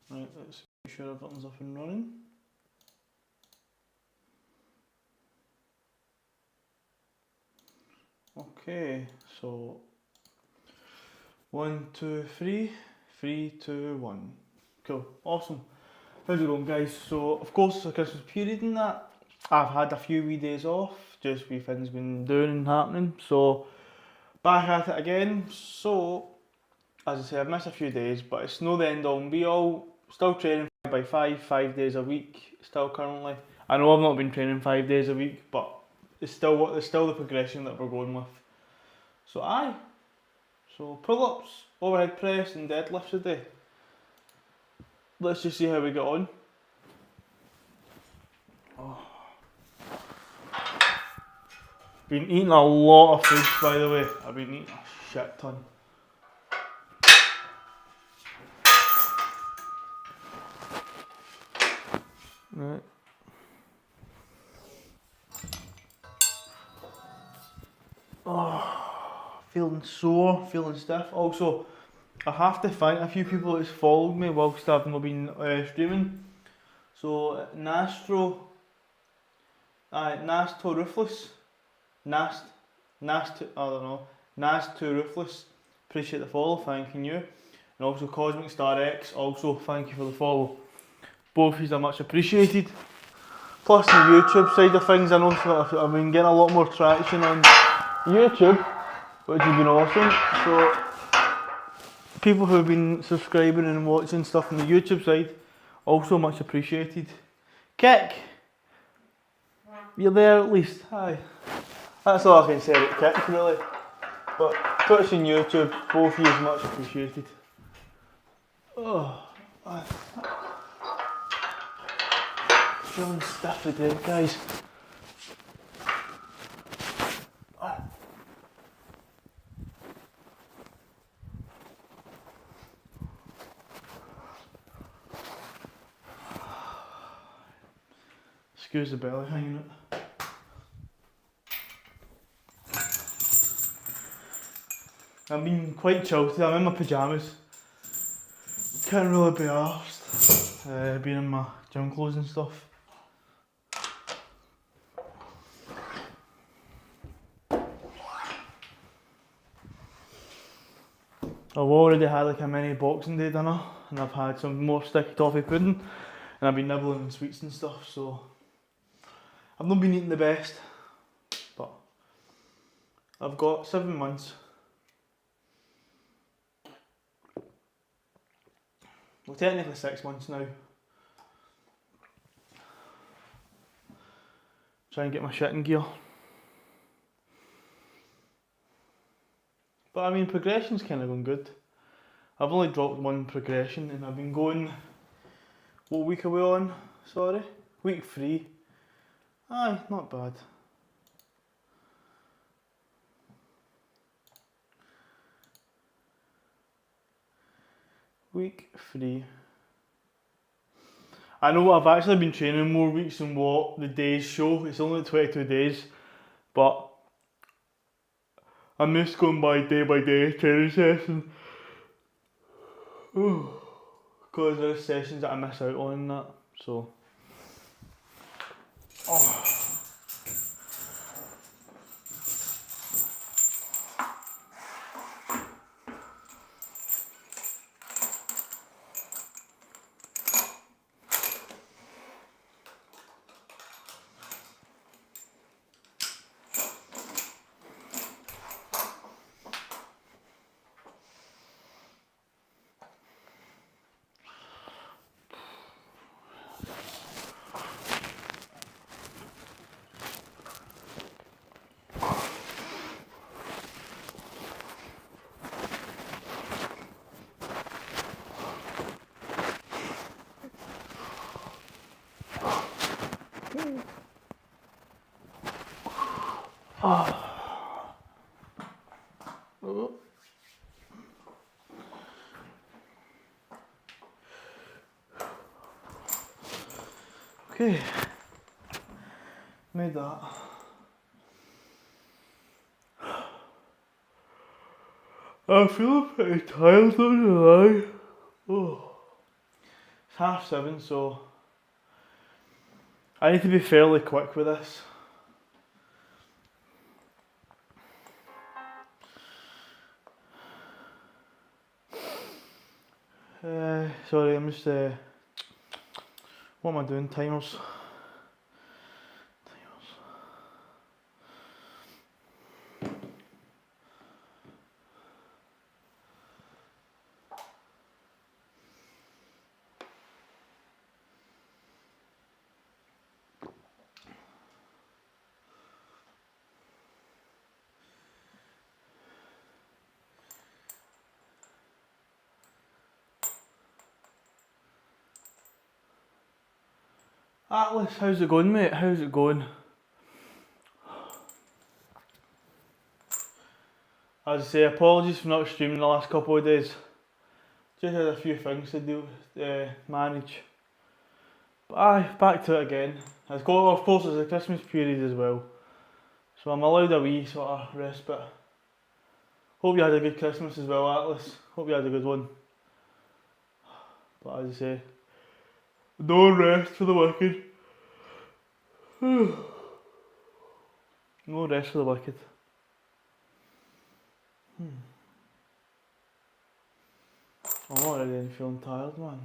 Right, let's make sure everything's up and running. Okay, so 1, 2, 3, 3, 2, 1. Cool, awesome. How's it going, guys? So, of course, the Christmas period and that, I've had a few wee days off, just wee things been doing and happening, so back at it again. So, as I say, I've missed a few days, but it's no the end all and be all. Still training 5x5, 5 days a week, still currently. I know I've not been training 5 days a week, but it's still the progression that we're going with. So so pull-ups, overhead press and deadlifts today. Let's just see how we get on. Been eating a lot of food, by the way. I've been eating a shit ton. Right. Feeling sore, feeling stiff. Also, I have to thank a few people that's followed me whilst I've not been streaming. So, Nasto Ruthless, I don't know, Nast2 Ruthless, appreciate the follow, thanking you. And also Cosmic Star X, also thank you for the follow. Both of these are much appreciated. Plus the YouTube side of things, I know I've been getting a lot more traction on YouTube, which has been awesome. So people who have been subscribing and watching stuff on the YouTube side, also much appreciated. Kick, you're there at least, hi. That's all I can say about Kick really. But Twitch and YouTube, both of you is much appreciated. Oh, I'm feeling stiff today, guys. Excuse the belly hanging out. I've been quite chilled today. I'm in my pyjamas. Can't really be arsed being in my gym clothes and stuff. I've already had like a mini Boxing Day dinner and I've had some more sticky toffee pudding and I've been nibbling on sweets and stuff, so I've not been eating the best, but I've got 7 months. Well, technically 6 months now. Try and get my shit in gear. But I mean, progression's kind of going good. I've only dropped one progression and I've been going, what week are we on? Sorry? Week 3. Aye, not bad. Week 3. I know I've actually been training more weeks than what the days show. It's only 22 days, but I'm just going by day training session. Because there's sessions that I miss out on and that, so. Okay, made that. I'm feeling pretty tired, not gonna lie. Oh. It's 7:30, so I need to be fairly quick with this. Sorry, I'm just, what am I doing? Timers. Atlas, how's it going, mate? How's it going? As I say, apologies for not streaming the last couple of days. Just had a few things to manage. But aye, back to it again. Of course, it's the Christmas period as well. So I'm allowed a wee sort of respite. Hope you had a good Christmas as well, Atlas. Hope you had a good one. But as I say, no rest for the wicked. No rest for the wicked. I'm already feeling tired, man.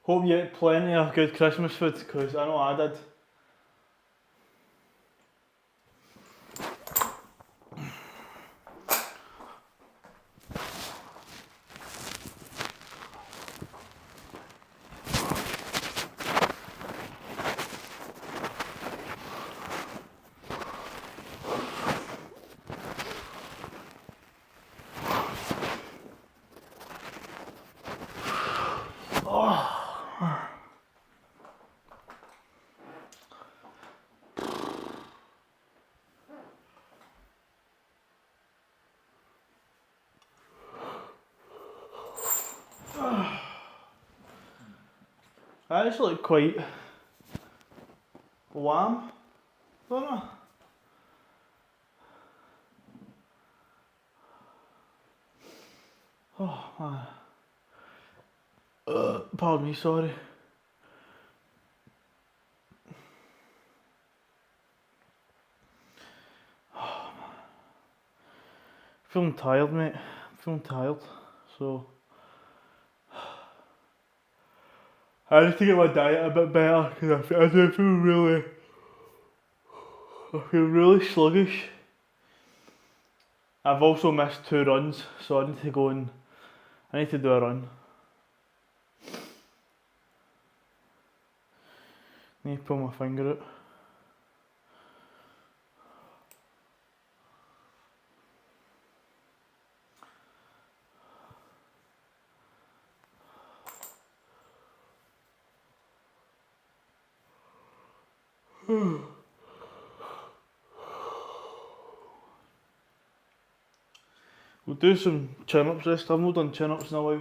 Hope you ate plenty of good Christmas food, because I know I did. I actually look quite lamb, don't I? Oh man. Pardon me, sorry. Oh, man. Feeling tired, mate. Feeling tired. So I need to get my diet a bit better because I do feel really sluggish. I've also missed 2 runs, so I need to go and I need to do a run. I need to pull my finger out. We'll do some chin-ups this time. I've not done chin-ups in a while.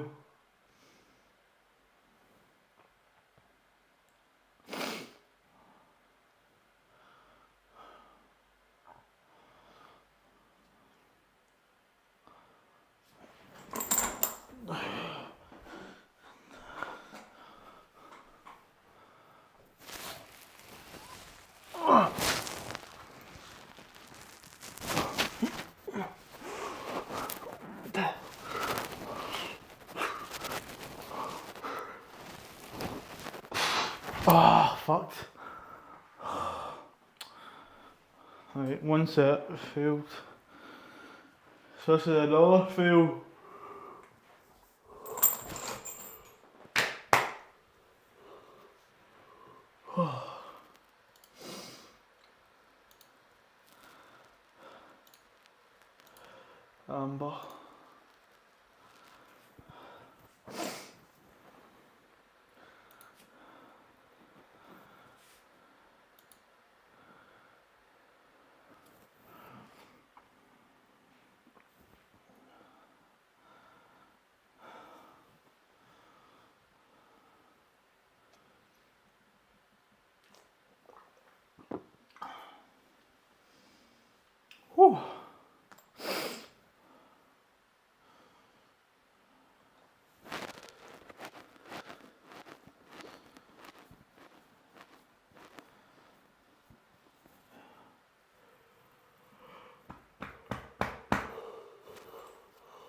Ah, fucked. Right, one set failed. So this is another fail. Amber. Whew.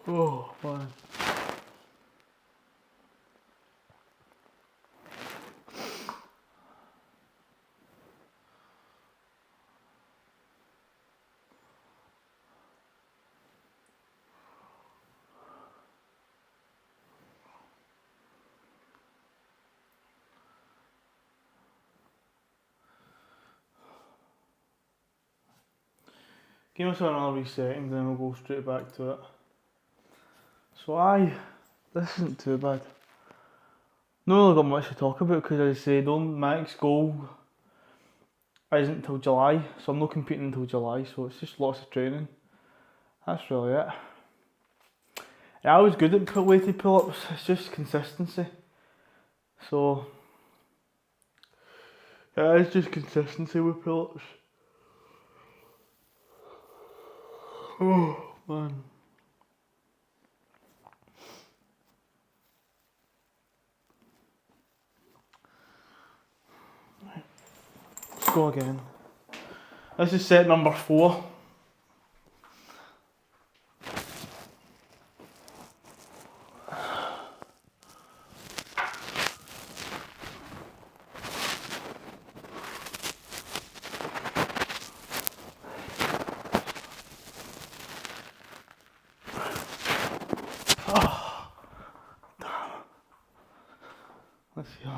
Oh man. Give us another wee second, then we'll go straight back to it. So this isn't too bad. Not really got much to talk about because, as I say, the Max goal isn't until July, so I'm not competing until July, so it's just lots of training. That's really it. I was good at weighted pull-ups, it's just consistency. So, yeah, it's just consistency with pull-ups. Oh, man. Let's go again. This is set number 4. Let's see.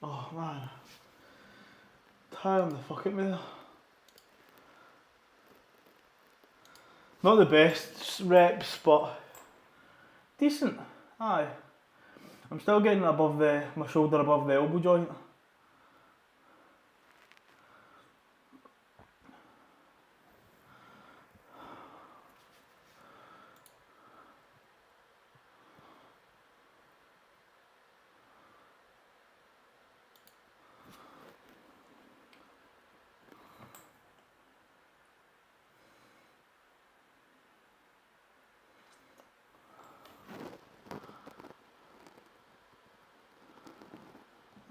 Oh man, tiring the fuck out of me there. Not the best reps, but decent. Aye, I'm still getting above my shoulder above the elbow joint.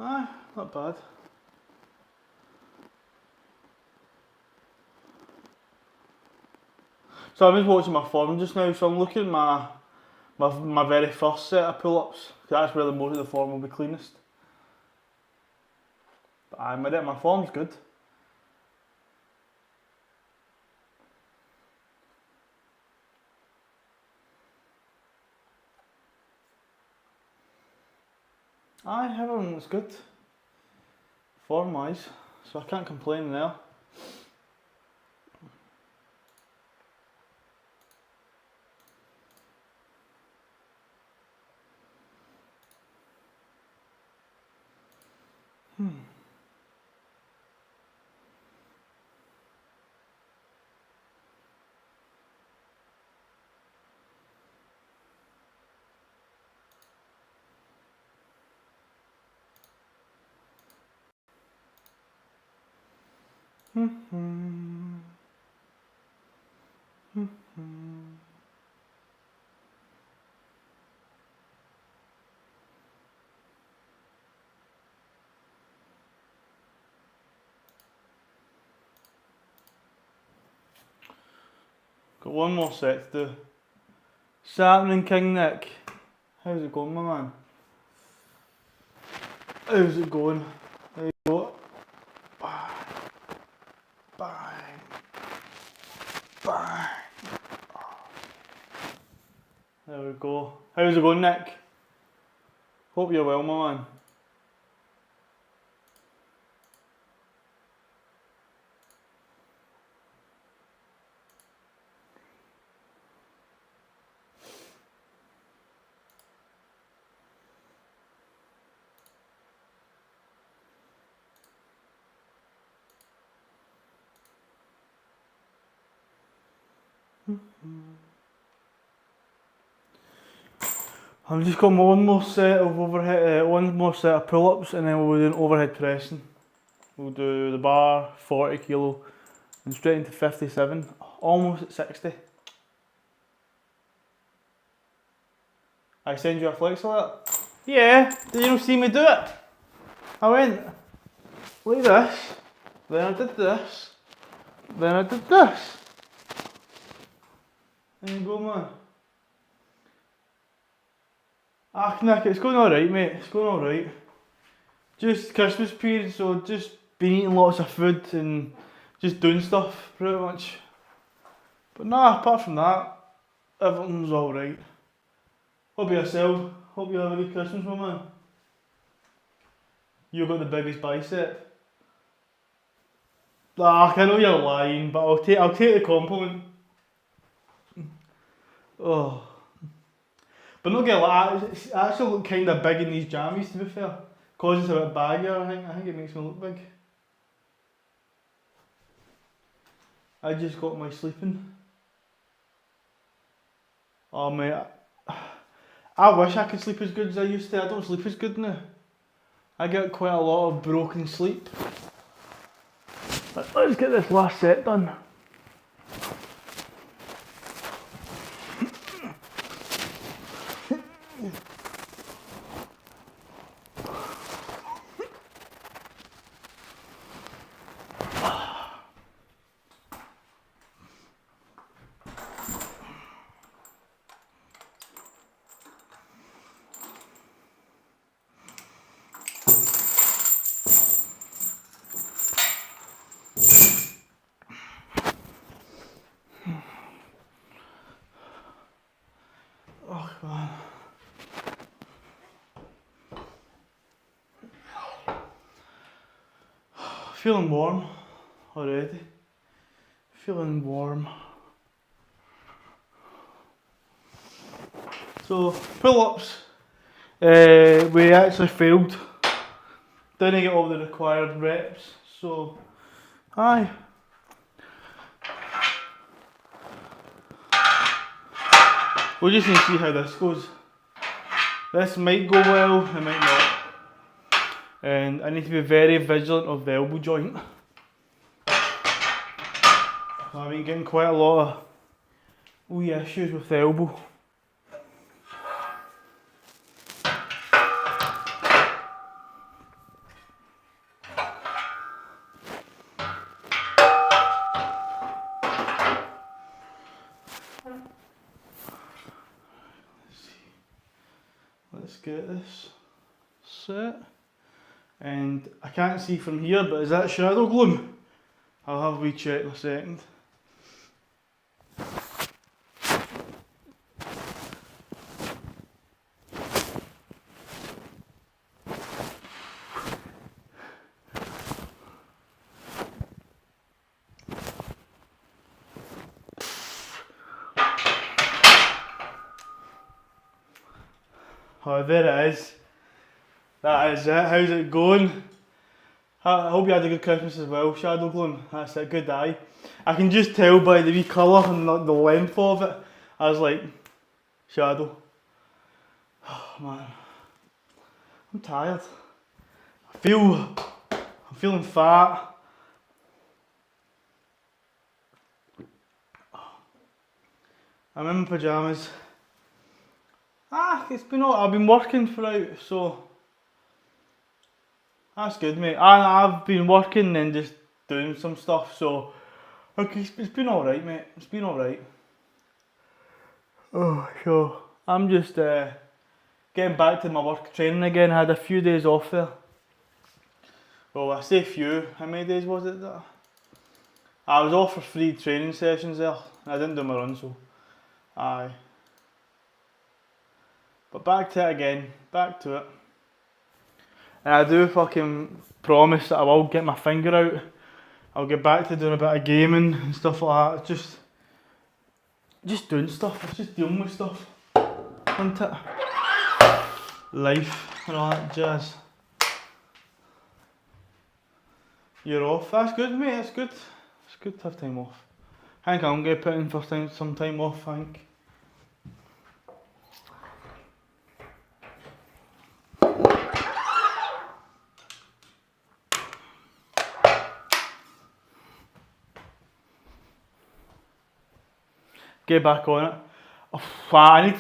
Aye, not bad. So I'm just watching my form just now, so I'm looking at my very first set of pull-ups. That's where the most of the form will be cleanest. But aye, my form's good. Aye, everything was good. Form-wise, so I can't complain there. Got one more set to do. What's happening, King Nick? How's it going, my man? How's it going? There you go. Bang. Bang. There we go. How's it going, Nick? Hope you're well, my man. I'm just got my one more set of overhead, one more set of pull-ups, and then we'll do an overhead pressing. We'll do the bar 40 kilo and straight into 57, almost at 60. I send you a flex alert. Yeah, did you not see me do it? I went like this, then I did this, then I did this. There you go, man. Ah, Nick, it's going alright, mate. It's going alright. Just Christmas period, so just been eating lots of food and just doing stuff, pretty much. But nah, apart from that, everything's alright. Hope yourself. Hope you have a good Christmas, my man. You got the biggest bicep. Ah, I know you're lying, but I'll take the compliment. Oh. But not gonna lie, I actually look kind of big in these jammies, to be fair. Cause it's a bit baggier, I think it makes me look big. I just got my sleeping. Oh mate, I wish I could sleep as good as I used to. I don't sleep as good now. I get quite a lot of broken sleep. But let's get this last set done. Oh man. Feeling warm already. Feeling warm. So pull-ups, we actually failed. Didn't get all the required reps. So, aye. We'll just need to see how this goes. This might go well, it might not. And I need to be very vigilant of the elbow joint. I've been getting quite a lot of wee issues with the elbow. Let's get this set. And I can't see from here, but is that shadow gloom? I'll have a wee check in a second. Oh, there it is. That is it. How's it going? I hope you had a good Christmas as well, Shadow Gloom. That's a good eye. I can just tell by the wee colour and the length of it. I was like, Shadow. Oh man. I'm tired. I'm feeling fat. I'm in my pyjamas. It's been all, I've been working throughout, so that's good, mate. I've been working and just doing some stuff, so okay, it's been alright, mate. It's been alright. Oh, so I'm just getting back to my work training again. I had a few days off there. Well, I say few. How many days was it that? I was off for 3 training sessions there. I didn't do my run, so aye. But back to it again, back to it. And I do fucking promise that I will get my finger out. I'll get back to doing a bit of gaming and stuff like that. Just doing stuff, it's just dealing with stuff, isn't it? Life and all that jazz. You're off, that's good mate, that's good. It's good to have time off. I think I'm going to put in for some time off, I think. Get back on it. I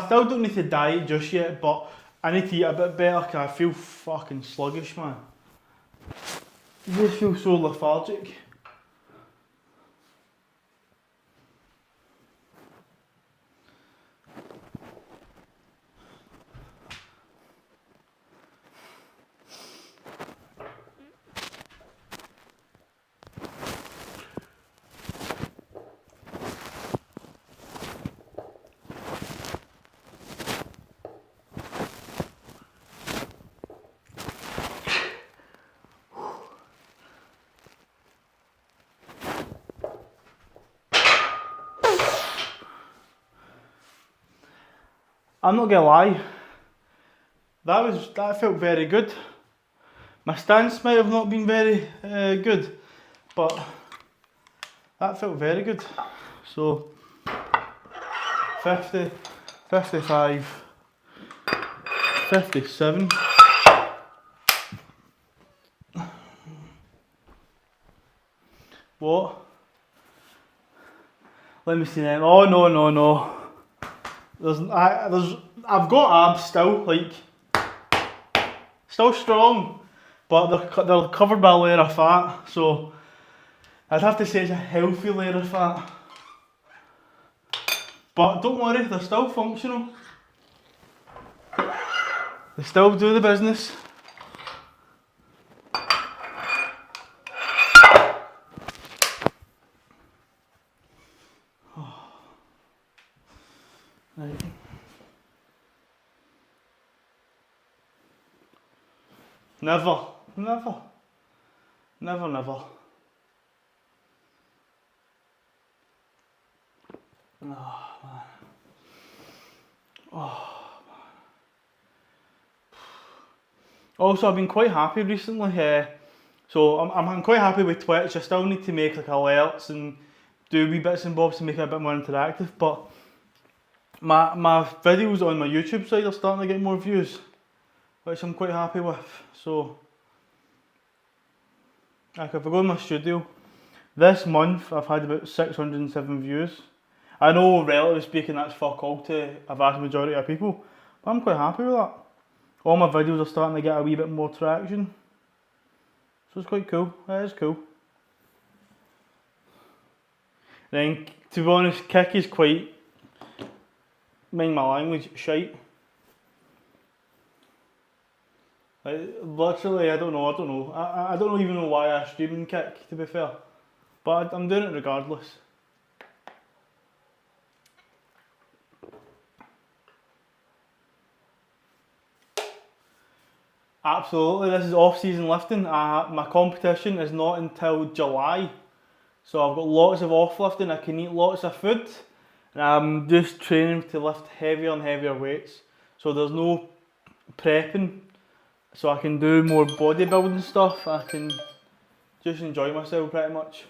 still don't need to diet just yet, but I need to eat a bit better because I feel fucking sluggish, man. I just feel so lethargic. I'm not gonna lie, that felt very good. My stance might have not been very good, but that felt very good. So 50, 55, 57. What? Let me see then. Oh no. I've got abs still, like, still strong, but they're covered by a layer of fat, so I'd have to say it's a healthy layer of fat. But don't worry, they're still functional. They still do the business. Right. Never. Oh, man. Oh, man. Also, I've been quite happy recently. So I'm quite happy with Twitch. I still need to make like alerts and do wee bits and bobs to make it a bit more interactive. But my videos on my YouTube side are starting to get more views, which I'm quite happy with. So, like if I go in my studio, this month I've had about 607 views. I know, relatively speaking, that's fuck all to a vast majority of people, but I'm quite happy with that. All my videos are starting to get a wee bit more traction, so it's quite cool. It is cool. Then, to be honest, Kick is quite, mind my language, shite. Like, literally, I don't know. I don't even know why I stream in Kick, to be fair, but I'm doing it regardless. Absolutely, this is off-season lifting. My competition is not until July, so I've got lots of off lifting. I can eat lots of food, and I'm just training to lift heavier and heavier weights. So there's no prepping, so I can do more bodybuilding stuff. I can just enjoy myself pretty much.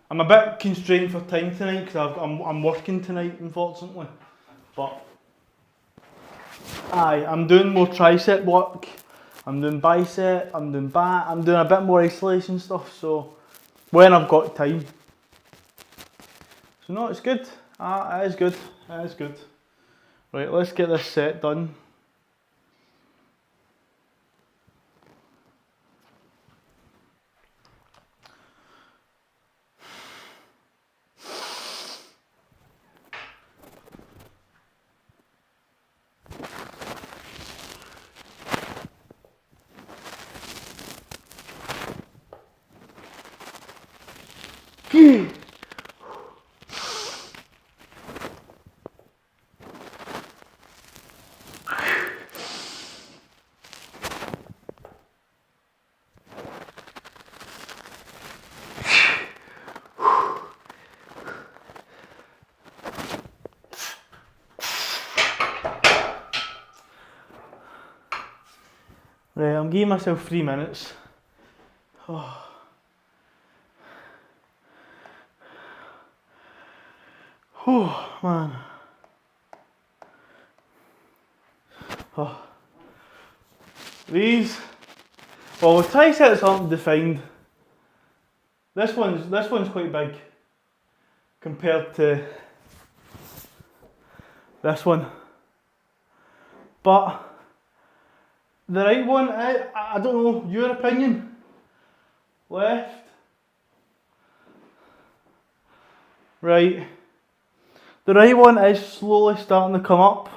I'm a bit constrained for time tonight because I'm working tonight, unfortunately, but. Aye, I'm doing more tricep work, I'm doing bicep, I'm doing back, I'm doing a bit more isolation stuff, so when I've got time. So no, it's good. It is good. It is good. Right, let's get this set done. Right, I'm giving myself 3 minutes. Oh. Oh man. Oh. These, well, we'll triceps aren't defined. This one's quite big compared to this one. But the right one, I don't know, your opinion? Left? Right. The right one is slowly starting to come up.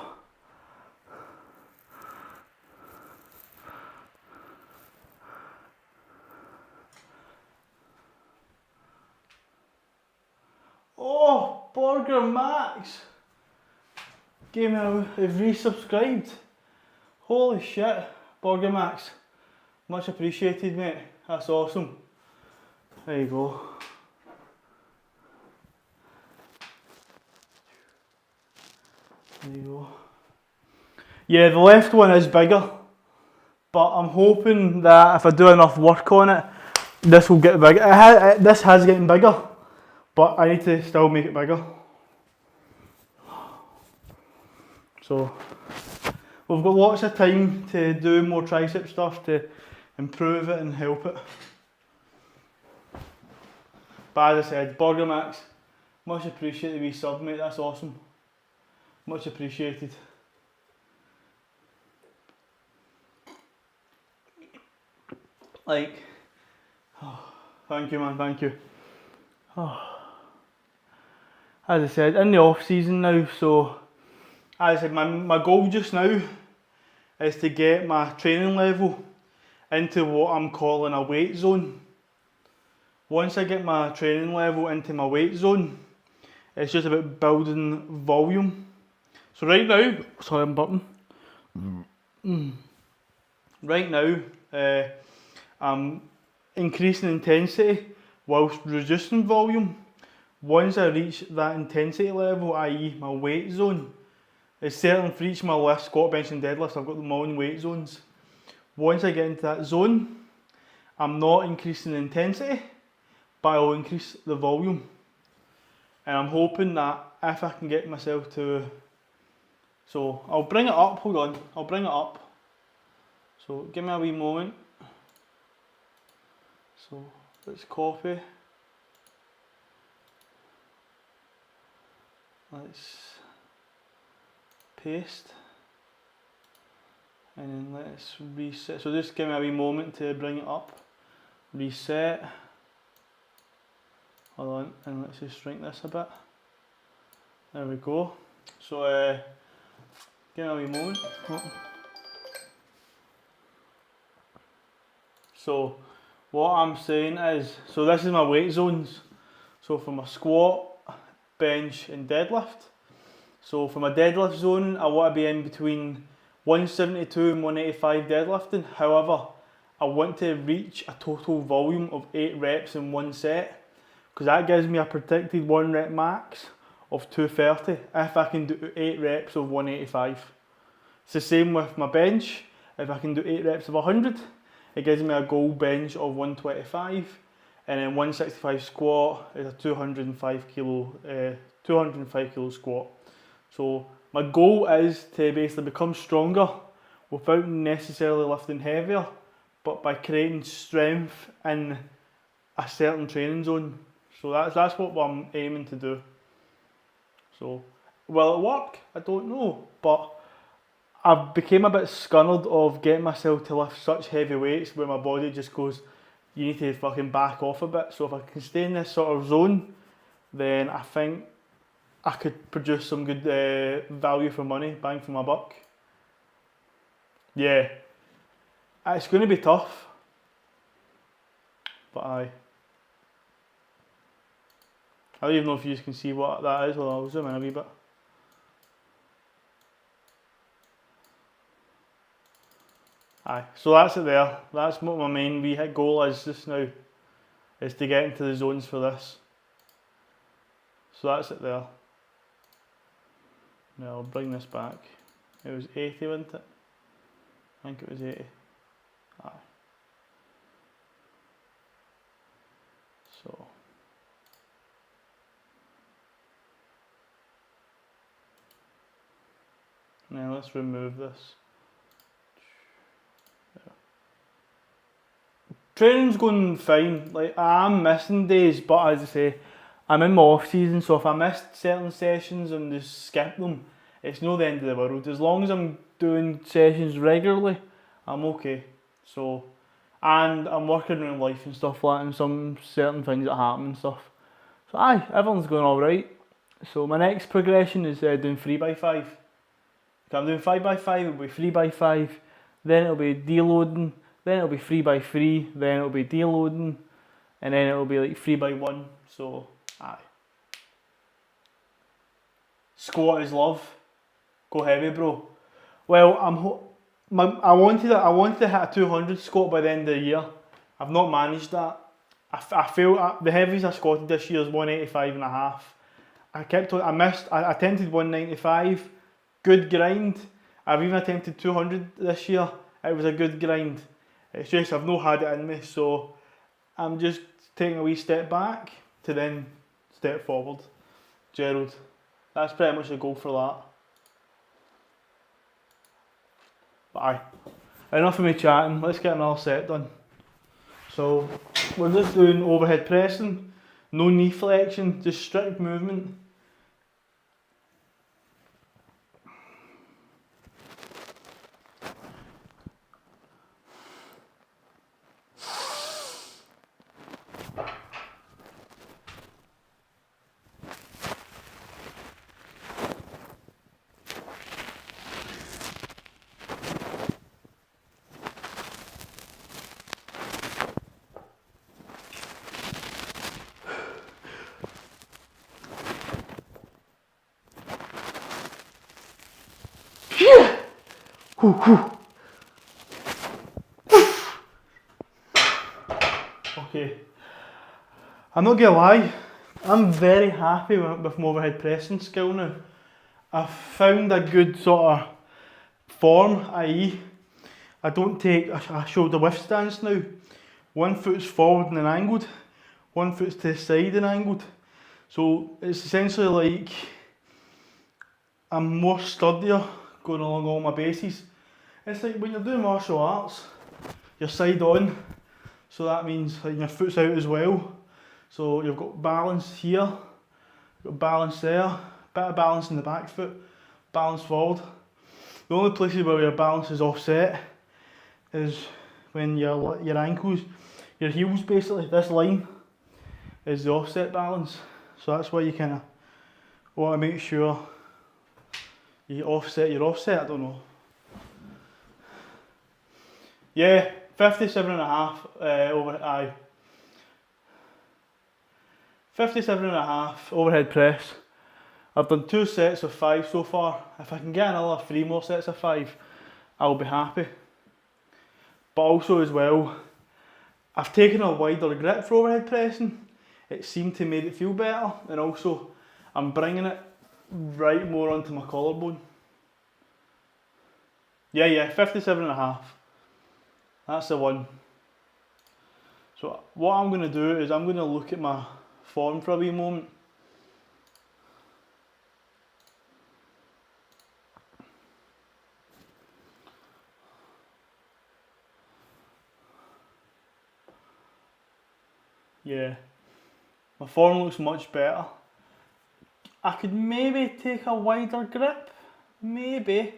Oh, Burger Max! Gave me have resubscribed. Holy shit, Burger Max. Much appreciated, mate. That's awesome. There you go. There you go. Yeah, the left one is bigger, but I'm hoping that if I do enough work on it, this will get bigger. This has getting bigger, but I need to still make it bigger. So we've got lots of time to do more tricep stuff to improve it and help it. But as I said, Burger Max, much appreciated wee sub, mate, that's awesome. Much appreciated. Like, oh, thank you man, thank you. Oh. As I said, in the off season now, so as I said, my goal just now is to get my training level into what I'm calling a weight zone. Once I get my training level into my weight zone, it's just about building volume. So right now, sorry I'm burping. Right now, I'm increasing intensity whilst reducing volume. Once I reach that intensity level, i.e. my weight zone, it's certain for each of my lift, squat, bench and deadlift, I've got my own weight zones. Once I get into that zone, I'm not increasing the intensity, but I'll increase the volume. And I'm hoping that if I can get myself to, so I'll bring it up, hold on, I'll bring it up. So give me a wee moment. So let's copy. Let's paste. And then let's reset. So just give me a wee moment to bring it up. Reset. Hold on, and let's just shrink this a bit. There we go. So give me a wee moment. Oh. So what I'm saying is, so this is my weight zones. So for my squat, bench and deadlift. So for my deadlift zone, I want to be in between 172 and 185 deadlifting. However, I want to reach a total volume of 8 reps in one set, because that gives me a predicted 1 rep max of 230 if I can do 8 reps of 185. It's the same with my bench. If I can do 8 reps of 100, it gives me a goal bench of 125, and then 165 squat is a 205 kilo squat. So my goal is to basically become stronger without necessarily lifting heavier, but by creating strength in a certain training zone. So that's what I'm aiming to do. So will it work? I don't know, but I've become a bit scunnered of getting myself to lift such heavy weights where my body just goes, you need to fucking back off a bit. So if I can stay in this sort of zone, then I think I could produce some good value for money, bang for my buck. Yeah, it's going to be tough, but I don't even know if you can see what that is. Well, I'll zoom in a wee bit. Aye, so that's it there. That's what my main wee hit goal is just now, is to get into the zones for this. So that's it there. Now I'll bring this back. It was 80, wasn't it? I think it was 80. Aye. So Now let's remove this. Training's going fine. Like, I am missing days, but as I say, I'm in my off season, so if I missed certain sessions and just skip them, it's no the end of the world. As long as I'm doing sessions regularly, I'm okay. So, and I'm working around life and stuff like that, and some certain things that happen and stuff. So aye, everything's going alright. So my next progression is doing 3x5. If I'm doing 5x5, it'll be 3x5, then it'll be deloading, then it'll be 3x3, then it'll be deloading, and then it'll be like 3x1. So aye. Squat is love. Go heavy, bro. Well, I wanted to hit a 200 squat by the end of the year. I've not managed that. I feel the heaviest I squatted this year is 185 and a half. I attempted 195, good grind. I've even attempted 200 this year. It was a good grind. It's just I've not had it in me, so I'm just taking a wee step back to then step forward. Gerald, that's pretty much the goal for that. But aye, enough of me chatting, let's get another set done. So we're just doing overhead pressing, no knee flexion, just strict movement. Okay, I'm not gonna lie, I'm very happy with my overhead pressing skill now. I've found a good sort of form, i.e. I don't take a shoulder width stance now. One foot's forward and angled, one foot's to the side and angled. So it's essentially like I'm more sturdier going along all my bases. It's like when you're doing martial arts, you're side on, so that means like your foot's out as well. So you've got balance here, you've got balance there, bit of balance in the back foot, balance forward. The only places where your balance is offset is when your ankles, your heels basically, this line is the offset balance. So that's why you kind of want to make sure you offset your offset, I don't know. Yeah, 57 and a half aye. 57 and a half overhead press. I've done 2 sets of 5 so far. If I can get another 3 more sets of 5, I'll be happy. But also as well, I've taken a wider grip for overhead pressing. It seemed to make it feel better, and also I'm bringing it right more onto my collarbone. Yeah, 57 and a half. That's the one. So what I'm going to do is I'm going to look at my form for a wee moment. Yeah, my form looks much better. I could maybe take a wider grip, maybe.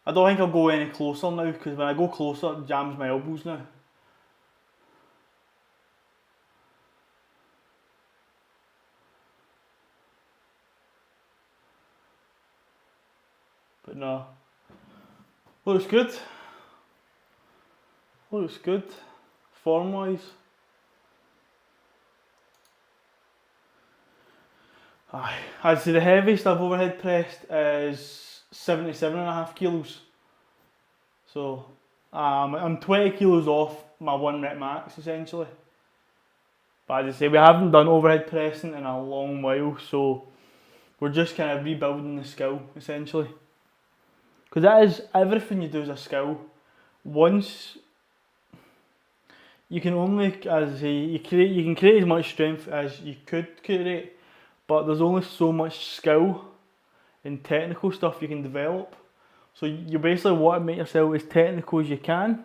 I don't think I'll go any closer now, because when I go closer it jams my elbows now. But no, looks good. Looks good, form wise. Aye, I'd say the heaviest I've overhead pressed is 77 and a half kilos. So I'm 20 kilos off my 1 rep max essentially. But as I say, we haven't done overhead pressing in a long while, so we're just kind of rebuilding the skill essentially. Because that is, everything you do is a skill. Once you can only, as I say, you can create as much strength as you could create. But there's only so much skill and technical stuff you can develop. So you basically want to make yourself as technical as you can.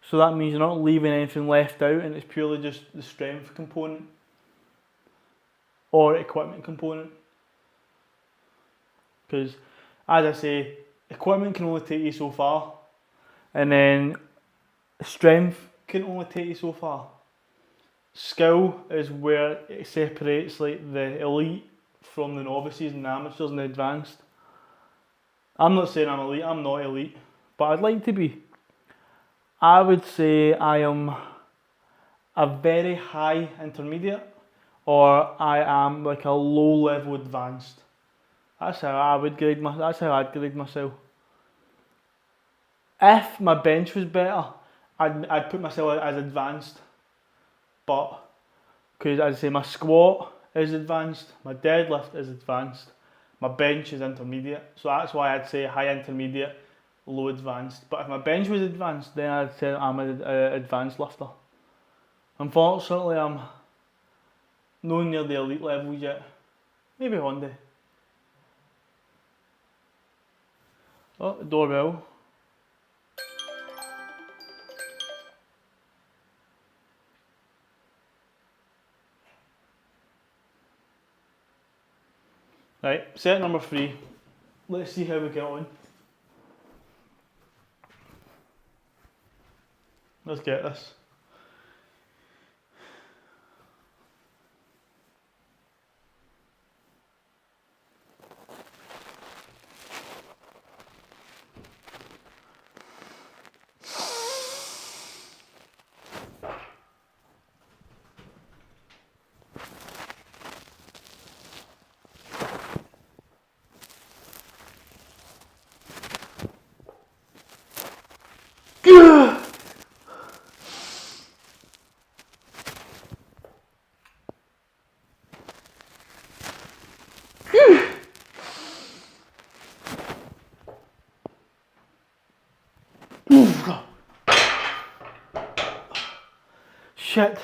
So that means you're not leaving anything left out and it's purely just the strength component or equipment component. Because as I say, equipment can only take you so far, and then strength can only take you so far. Skill is where it separates like the elite from the novices and the amateurs and the advanced. I'm not saying I'm elite, I'm not elite, but I'd like to be. I would say I am a very high intermediate, or I am like a low level advanced. That's how I would grade that's how I'd grade myself. If my bench was better, I'd put myself as advanced. But because as I say, my squat is advanced, my deadlift is advanced, my bench is intermediate. So that's why I'd say high intermediate, low advanced. But if my bench was advanced, then I'd say I'm an advanced lifter. Unfortunately, I'm not near the elite levels yet. Maybe one day. Oh, doorbell. Right, set number 3. Let's see how we get on. Let's get this. Shit.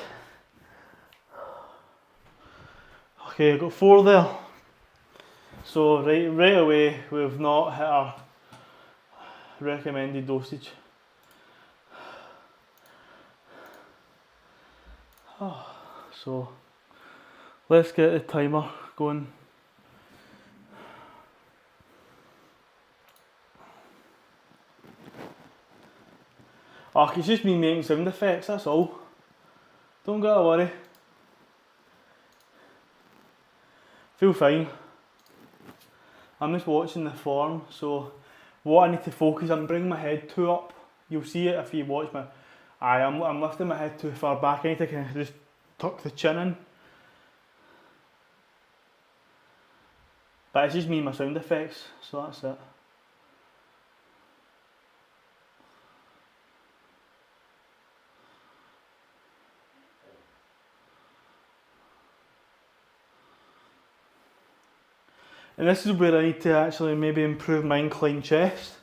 Okay, I got 4 there. So right away we've not hit our recommended dosage. So let's get the timer going. Oh, it's just me making sound effects, that's all. Don't gotta worry. Feel fine. I'm just watching the form, so what I need to focus on, bring my head too up. You'll see it if you watch my... I'm lifting my head too far back. I need to kind of just tuck the chin in. But it's just me and my sound effects, so that's it. And this is where I need to actually maybe improve my inclined chest.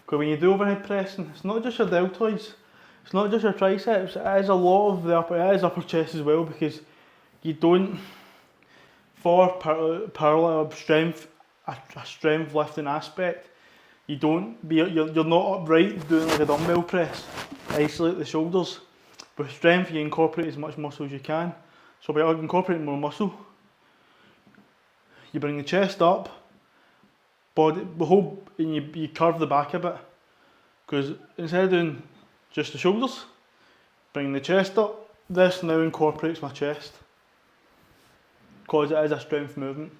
Because when you do overhead pressing, it's not just your deltoids, it's not just your triceps, it is a lot of the upper chest as well, because you don't, for parallel strength, a strength lifting aspect, you're not upright doing like a dumbbell press, isolate the shoulders. With strength you incorporate as much muscle as you can. So by incorporating more muscle, you bring the chest up, and you curve the back a bit. Because instead of doing just the shoulders, bringing the chest up, this now incorporates my chest. Because it is a strength movement.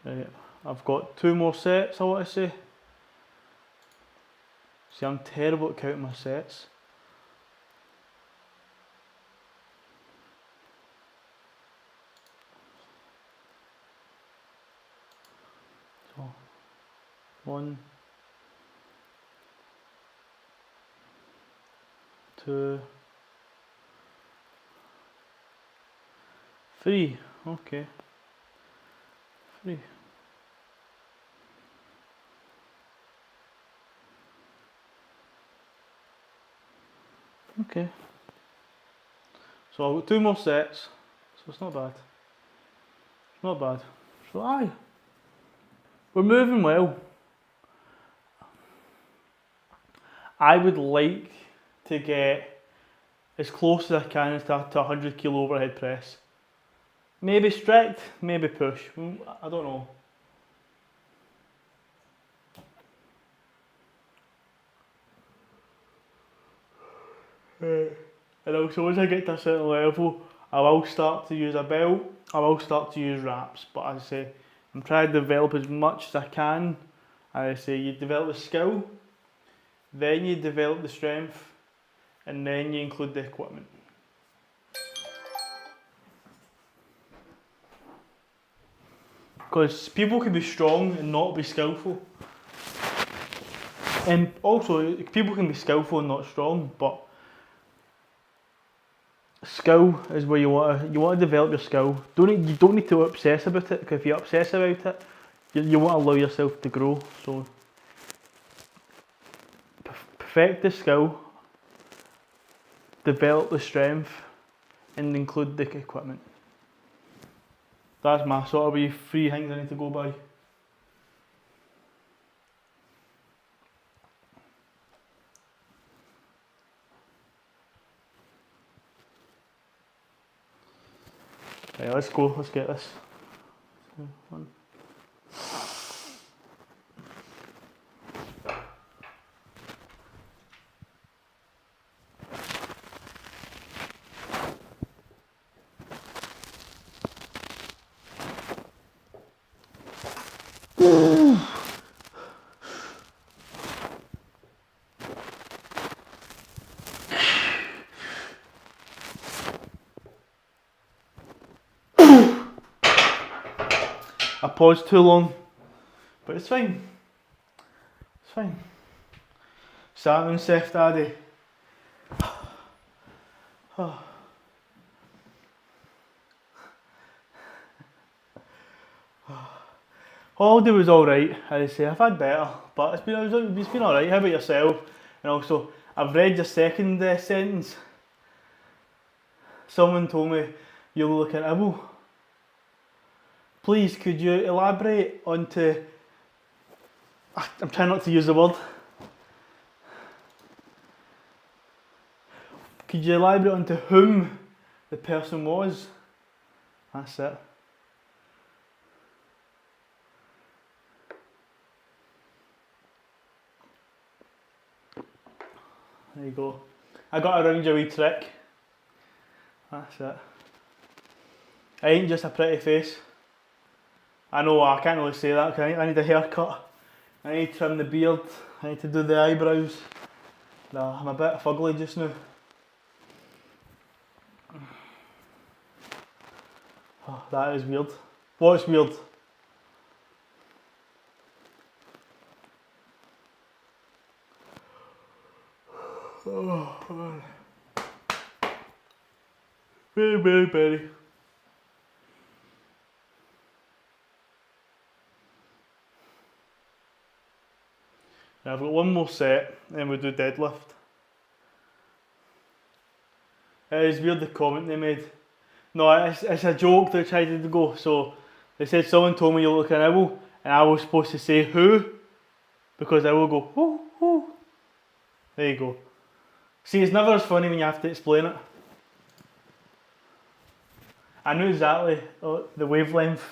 Right, I've got 2 more sets I want to say. See, I'm terrible at counting my sets. So, 1, 2, 3. Okay. 3. Okay. So I've got 2 more sets, so it's not bad. It's not bad. So aye, we're moving well. I would like to get as close as I can to a 100 kilo overhead press. Maybe strict, maybe push. I don't know. And also, once I get to a certain level, I will start to use a belt. I will start to use wraps. But as I say, I'm trying to develop as much as I can. As I say, you develop the skill, then you develop the strength, and then you include the equipment. Because people can be strong and not be skillful. And also, people can be skillful and not strong, but skill is where you want to develop your skill. You don't need to obsess about it, because if you obsess about it, you want to allow yourself to grow. So perfect the skill, develop the strength, and include the equipment. That's my sort of wee 3 things I need to go by. Right, let's go, let's get this. I paused too long, but it's fine. It's fine. Salmon Chef Daddy. Holiday was alright, I'd say. I've had better, but it's been alright. How about yourself? And also, I've read your second sentence. Someone told me you look an ible. Please, could you elaborate onto... I'm trying not to use the word. Could you elaborate onto whom the person was? That's it. There you go. I got around your wee trick. That's it. I ain't just a pretty face. I know I can't really say that because I need a haircut. I need to trim the beard. I need to do the eyebrows. Nah, I'm a bit fugly just now. Oh, that is weird. What's weird? Oh, man. Very, very, very. Now I've got one more set, then we'll do deadlift. It is weird the comment they made. No, it's a joke they tried to go. So they said someone told me you look like an owl, and I was supposed to say who, because I will go, oh, oh. There you go. See, it's never as funny when you have to explain it. I knew exactly the wavelength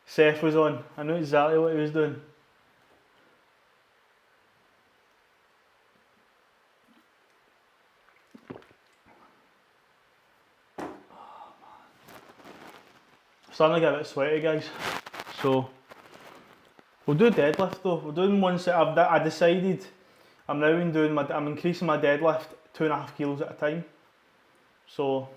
Seth was on. I knew exactly what he was doing. Starting to get a bit sweaty, guys. So we'll do deadlift though. We're doing one set. I decided I'm increasing my deadlift 2.5 kilos at a time. So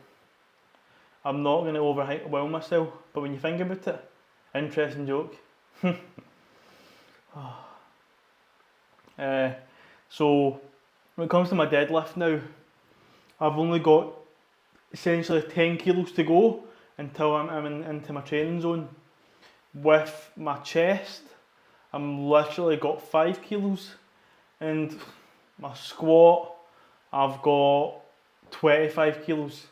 I'm not going to overwhelm myself. But when you think about it, interesting joke. So when it comes to my deadlift now, I've only got essentially 10 kilos to go until I'm into my training zone. With my chest, I'm literally got 5 kilos, and my squat, I've got 25 kilos.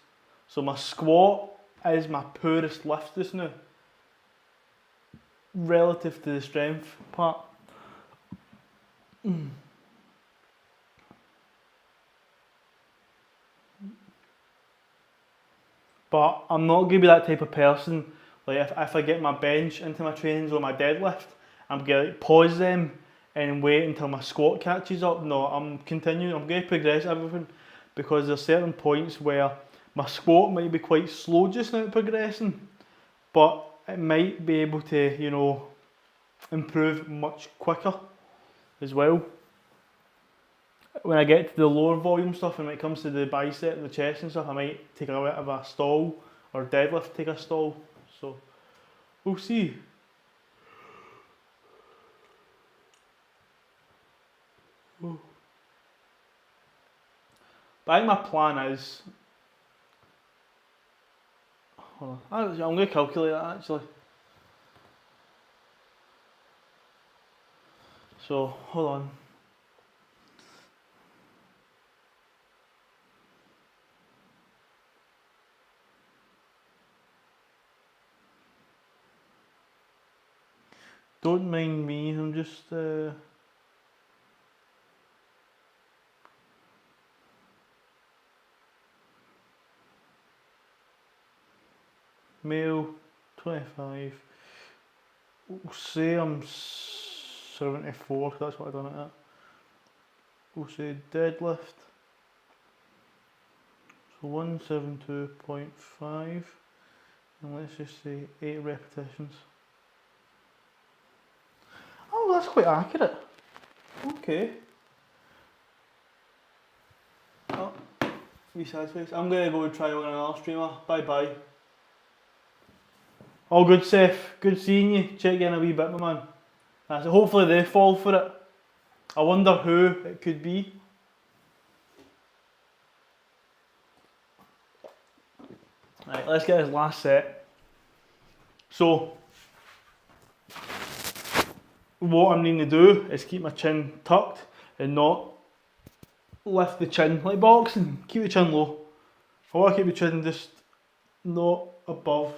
So my squat is my poorest lift just now. relative to the strength part. But I'm not going to be that type of person. Like if I get my bench into my trainings or my deadlift, I'm going to like pause them and wait until my squat catches up. No, I'm continuing. I'm going to progress everything, because there's certain points where my squat might be quite slow just now progressing, but it might be able to, you know, improve much quicker as well. When I get to the lower volume stuff, and when it comes to the bicep and the chest and stuff, I might take a bit of a stall, or deadlift take a stall. So we'll see. But I think my plan is, hold on, I'm going to calculate that actually. So hold on. Don't mind me, I'm just male 25. We'll say I'm 74, because that's what I've done it at. We'll say deadlift, so 172.5, and let's just say 8 repetitions. Oh, that's quite accurate. Okay. Oh, be satisfied. I'm going to go and try on another streamer. Bye bye. All good, Seth. Good seeing you. Check in a wee bit, my man. That's it. Hopefully they fall for it. I wonder who it could be. Right, let's get this last set. So, what I'm needing to do is keep my chin tucked and not lift the chin like boxing. Keep the chin low. I want to keep the chin just not above.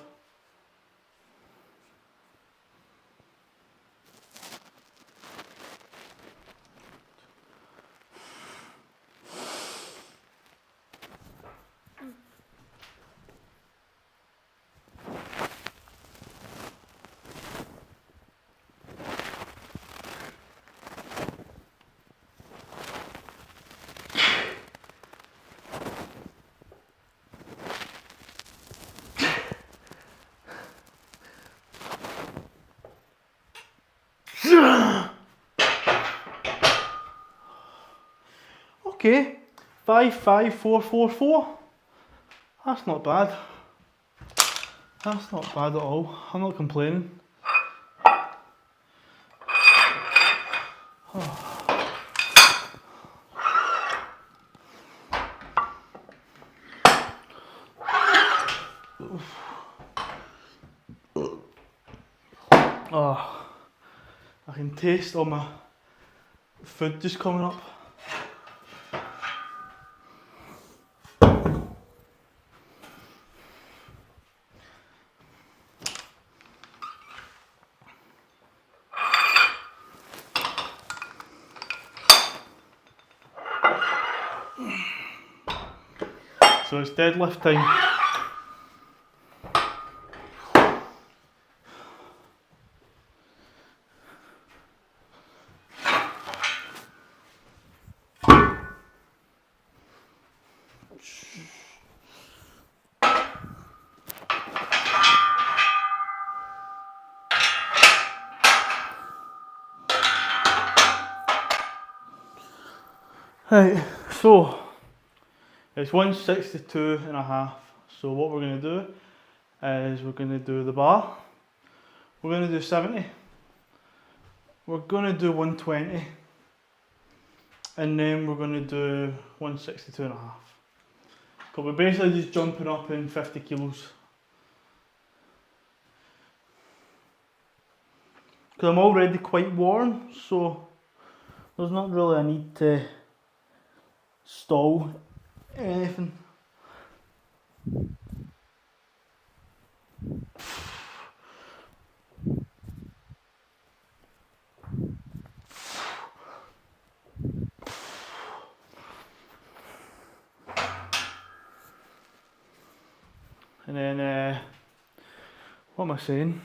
Okay, 5-5-4-4-4. That's not bad. That's not bad at all. I'm not complaining. Oh, I can taste all my food just coming up. So it's deadlift time. Right, so it's 162.5. So what we're going to do is we're going to do the bar. We're going to do 70. We're going to do 120. And then we're going to do 162.5. Because we're basically just jumping up in 50 kilos. Because I'm already quite warm, so there's not really a need to stall anything. And then, what am I saying?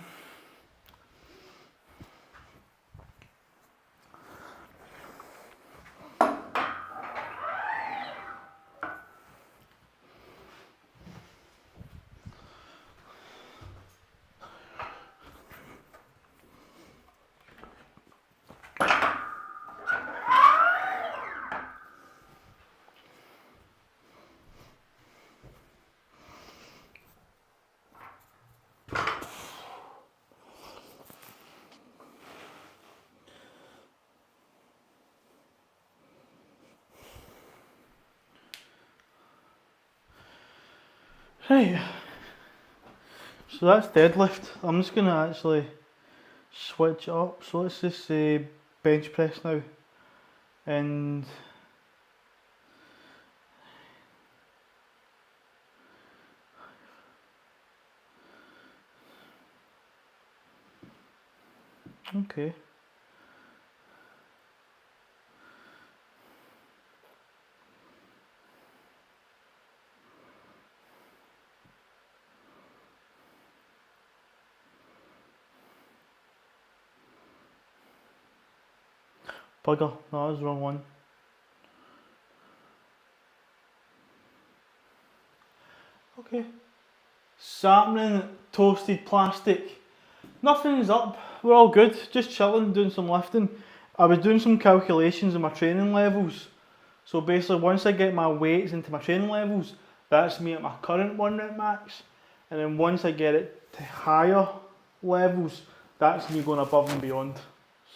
Right, so that's deadlift. I'm just gonna actually switch it up. So let's just say bench press now. And okay. Bugger, no, that was the wrong one. Okay. Sapling, toasted plastic. Nothing's up, we're all good, just chilling, doing some lifting. I was doing some calculations of my training levels. So basically once I get my weights into my training levels, that's me at my current 1 rep max. And then once I get it to higher levels, that's me going above and beyond.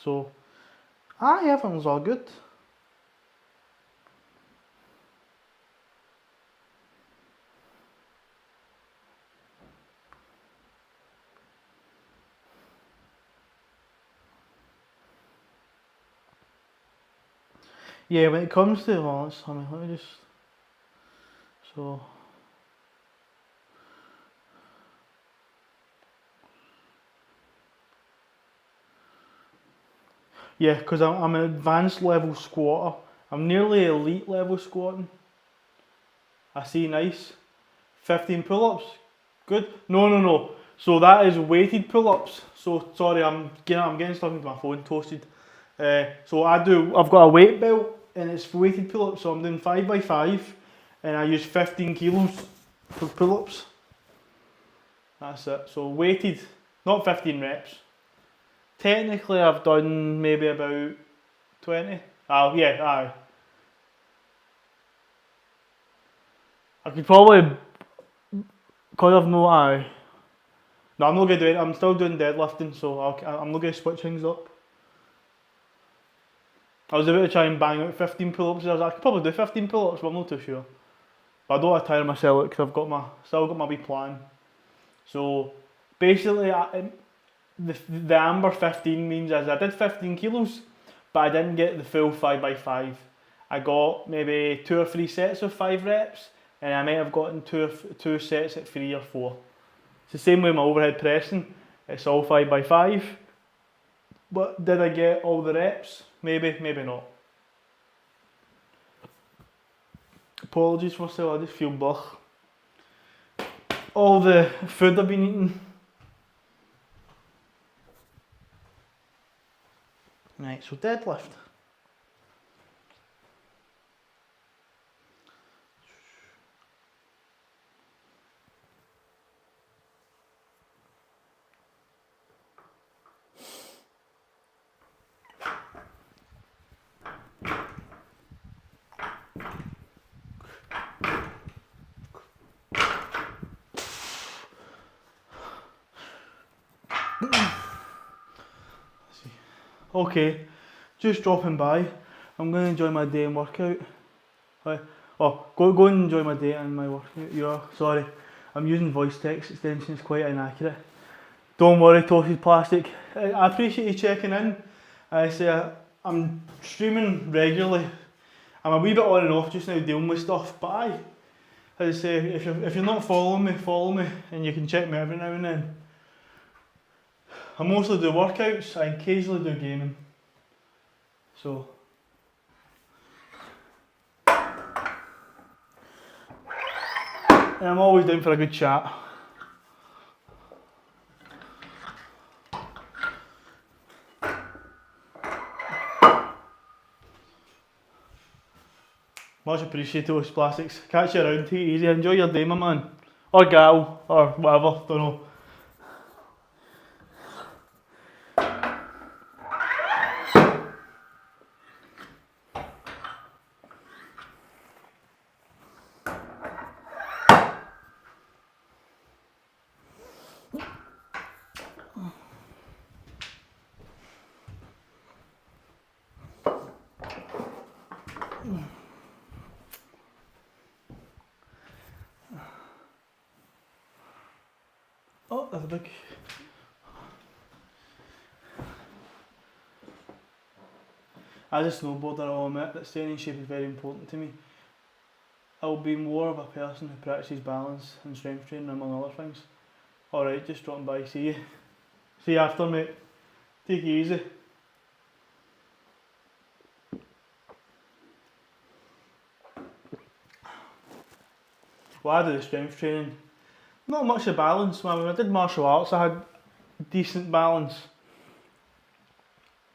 So, everything's all good. Yeah, when it comes to, well, let me just, so. Yeah, because I'm an advanced level squatter. I'm nearly elite level squatting. I see, nice. 15 pull-ups, good. No. So that is weighted pull-ups. So sorry, I'm getting stuck into my phone, toasted. So I've got a weight belt and it's weighted pull-ups. So I'm doing 5x5 and I use 15 kilos for pull-ups. That's it. So weighted, not 15 reps. Technically, I've done maybe about 20. Oh, yeah, aye. I could probably, because I've no aye. No, I'm not going to do it. I'm still doing deadlifting, so I'm not going to switch things up. I was about to try and bang out 15 pull-ups. I could probably do 15 pull-ups, but I'm not too sure. But I don't want to tire myself out because I've still got my wee plan. So basically, the amber 15 means is I did 15 kilos, but I didn't get the full 5x5. I got maybe 2 or 3 sets of 5 reps, and I might have gotten two sets at 3 or 4. It's the same with my overhead pressing. It's all 5x5. But did I get all the reps? Maybe, maybe not. Apologies for myself, I just feel blah. All the food I've been eating. Right, so deadlift. Okay, just dropping by. I'm going to enjoy my day and workout. Oh, go and enjoy my day and my workout. Yeah, sorry, I'm using voice text extensions, quite inaccurate. Don't worry, toasted plastic. I appreciate you checking in. I say I'm streaming regularly. I'm a wee bit on and off just now dealing with stuff, but as I say, if you're not following me, follow me, and you can check me every now and then. I mostly do workouts, I occasionally do gaming. So. And I'm always down for a good chat. Much appreciated, those plastics. Catch you around, take it easy, enjoy your day, my man. Or gal, or whatever, don't know. Oh, that's a big. As a snowboarder, I'll admit that staying in shape is very important to me. I'll be more of a person who practices balance and strength training among other things. Alright, just dropping by, see you. See you after, mate. Take it easy. Well, I do the strength training. Not much of balance. When I did martial arts, I had decent balance.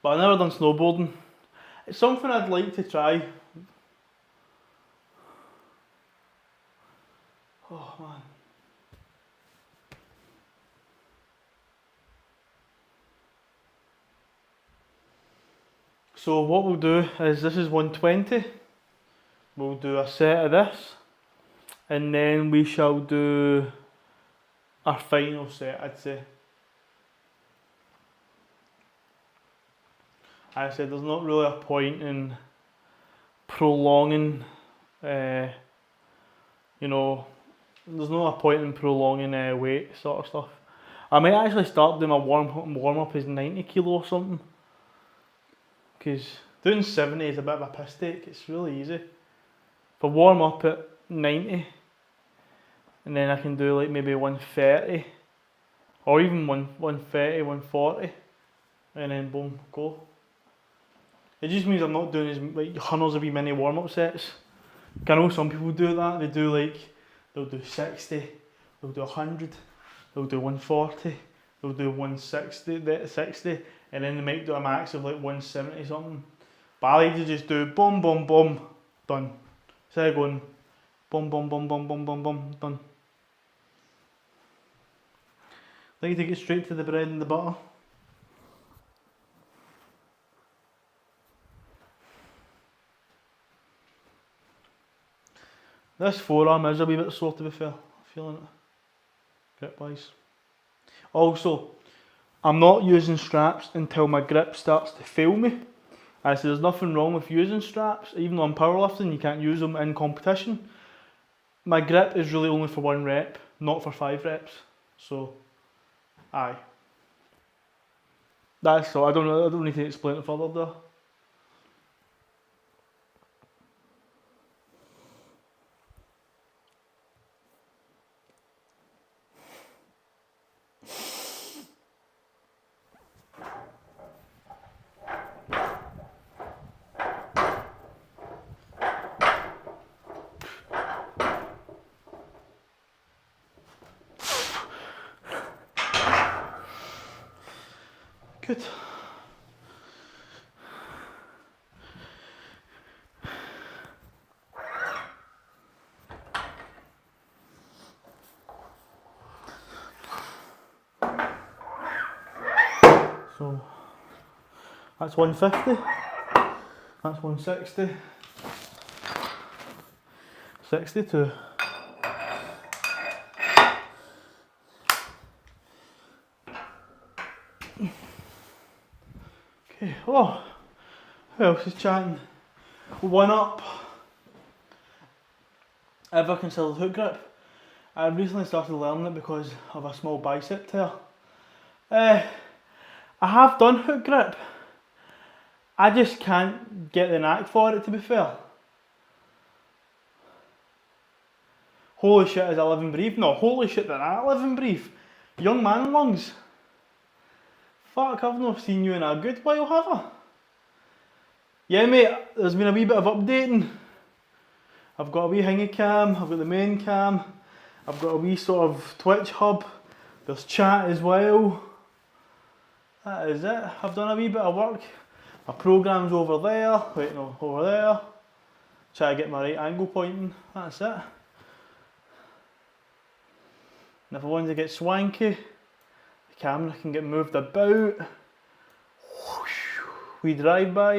But I've never done snowboarding. It's something I'd like to try. Oh man. So what we'll do is, this is 120. We'll do a set of this. And then we shall do our final set, I'd say. I said there's not really a point in prolonging, you know, there's no a point in prolonging weight sort of stuff. I might actually start doing my warm up as 90 kilo or something. Because doing 70 is a bit of a piss take, it's really easy. If I warm up at 90, and then I can do like maybe 130, or even 130, 140, and then boom, go. It just means I'm not doing as like hundreds of wee mini warm up sets. I know some people do that. They do like, they'll do 60, they'll do 100, they'll do 140, they'll do 160, 60, and then they might do a max of like 170 something. But I like to just do boom, boom, boom, done. Instead of going boom, boom, boom, boom, boom, boom, boom, done. I like to get straight to the bread and the butter. This forearm is a wee bit sore, to be fair. Feeling it. Grip wise. Also, I'm not using straps until my grip starts to fail me. I say there's nothing wrong with using straps, even though I'm powerlifting, you can't use them in competition. My grip is really only for 1 rep, not for 5 reps. So, aye. That's all. I don't need to explain it further there. Good. So that's 150, that's 160, 62. Okay, oh, who else is chatting? One up. Ever considered hook grip? I recently started learning it because of a small bicep tear. I have done hook grip. I just can't get the knack for it, to be fair. Holy shit, is I live and breathe? No, holy shit, that I live and breathe. Young man lungs. Fuck, I've not seen you in a good while, have I? Yeah, mate, there's been a wee bit of updating. I've got a wee hingy cam, I've got the main cam, I've got a wee sort of Twitch hub, there's chat as well. That is it. I've done a wee bit of work. My program's over there. Wait, no, over there. Try to get my right angle pointing, that's it. And if I want to get swanky, the camera can get moved about. We drive by.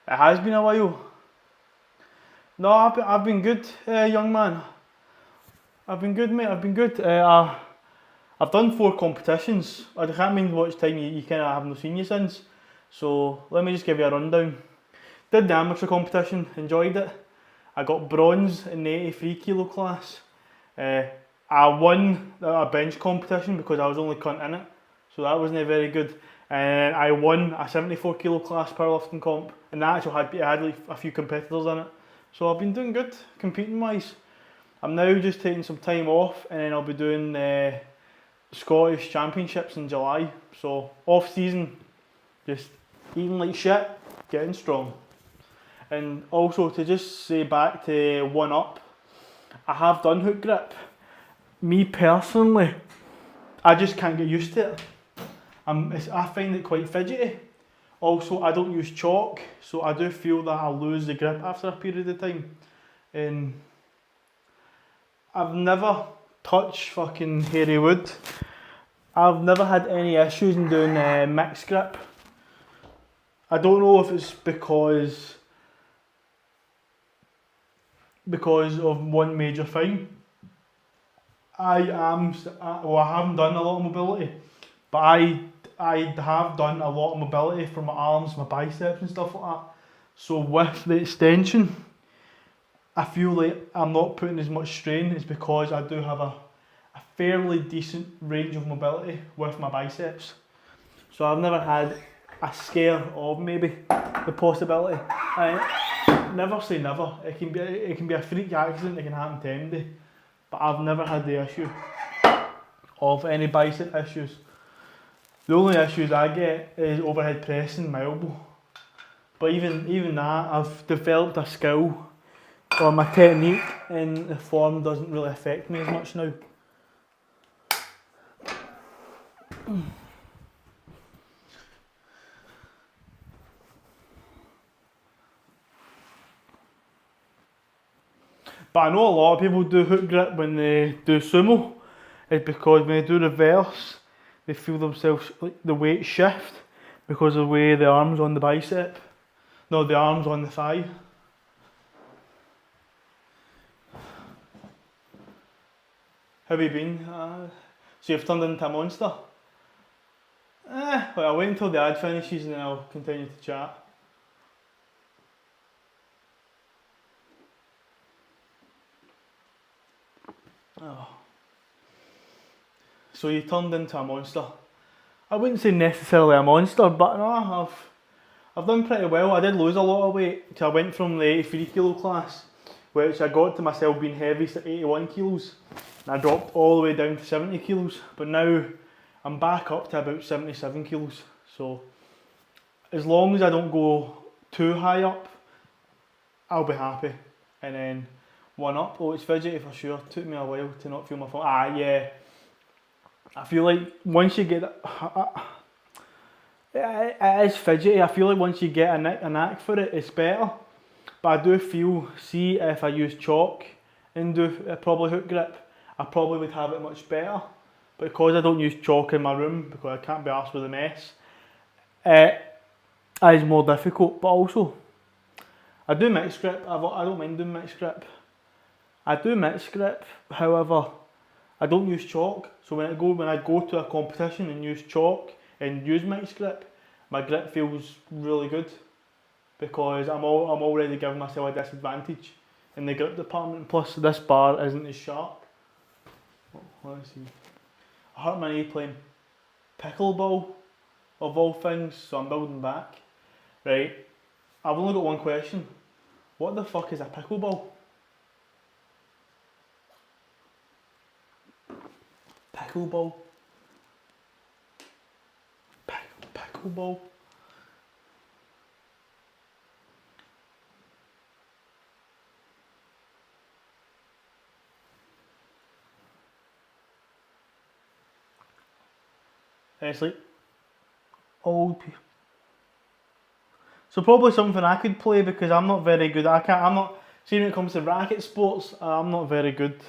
It has been a while. No, I've been good, young man. I've been good, mate. I've been good. I've done 4 competitions. I can't remember what time you kind of haven't seen you since. So let me just give you a rundown. Did the amateur competition, enjoyed it. I got bronze in the 83 kilo class. I won a bench competition because I was only cunt in it, so that wasn't very good. And I won a 74 kilo class powerlifting comp, and that actually had like a few competitors in it. So I've been doing good competing wise. I'm now just taking some time off, and then I'll be doing Scottish Championships in July. So off season, just eating like shit, getting strong. And also to just say back to One Up, I have done hook grip. Me personally, I just can't get used to it. I find it quite fidgety. Also, I don't use chalk, so I do feel that I'll lose the grip after a period of time. And I've never touched fucking hairy wood. I've never had any issues in doing mixed grip. I don't know if it's because of one major thing. I haven't done a lot of mobility, but I have done a lot of mobility for my arms, my biceps and stuff like that. So with the extension, I feel like I'm not putting as much strain. It's because I do have a fairly decent range of mobility with my biceps. So I've never had a scare of maybe the possibility. I never say never. It can be a freak accident that can happen to anybody. But I've never had the issue of any bicep issues. The only issues I get is overhead pressing my elbow. But even that, I've developed a skill, or my technique and the form doesn't really affect me as much now. But I know a lot of people do hook grip when they do sumo. It's because when they do reverse, they feel themselves, like the weight shift because of the way the arm's on the bicep. No, the arm's on the thigh. How have you been? So you've turned into a monster? Well, I'll wait until the ad finishes and then I'll continue to chat. Oh. So you turned into a monster. I wouldn't say necessarily a monster, but no, I've done pretty well. I did lose a lot of weight. So I went from the 83 kilo class, which I got to myself being heavy to 81 kilos, and I dropped all the way down to 70 kilos. But now I'm back up to about 77 kilos. So as long as I don't go too high up, I'll be happy. And then One Up, oh, it's fidgety for sure. Took me a while to not feel my phone. Yeah. I feel like once you get it is fidgety. I feel like once you get a knack for it, it's better. But I do feel, see, if I use chalk and do probably hook grip, I probably would have it much better. But because I don't use chalk in my room, because I can't be arsed with a mess, it is more difficult. But also, I do mixed grip. I don't mind doing mixed grip. I do mixed grip, however, I don't use chalk. So when I go to a competition and use chalk and use mixed grip, my grip feels really good because I'm already giving myself a disadvantage in the grip department. Plus this bar isn't as sharp. Let's see. I hurt my knee playing pickleball of all things, so I'm building back. Right, I've only got one question. What the fuck is a pickleball? Pickleball. Pickleball. It's like Old people. So probably something I could play because I'm not very good. I'm not, see when it comes to racket sports, I'm not very good.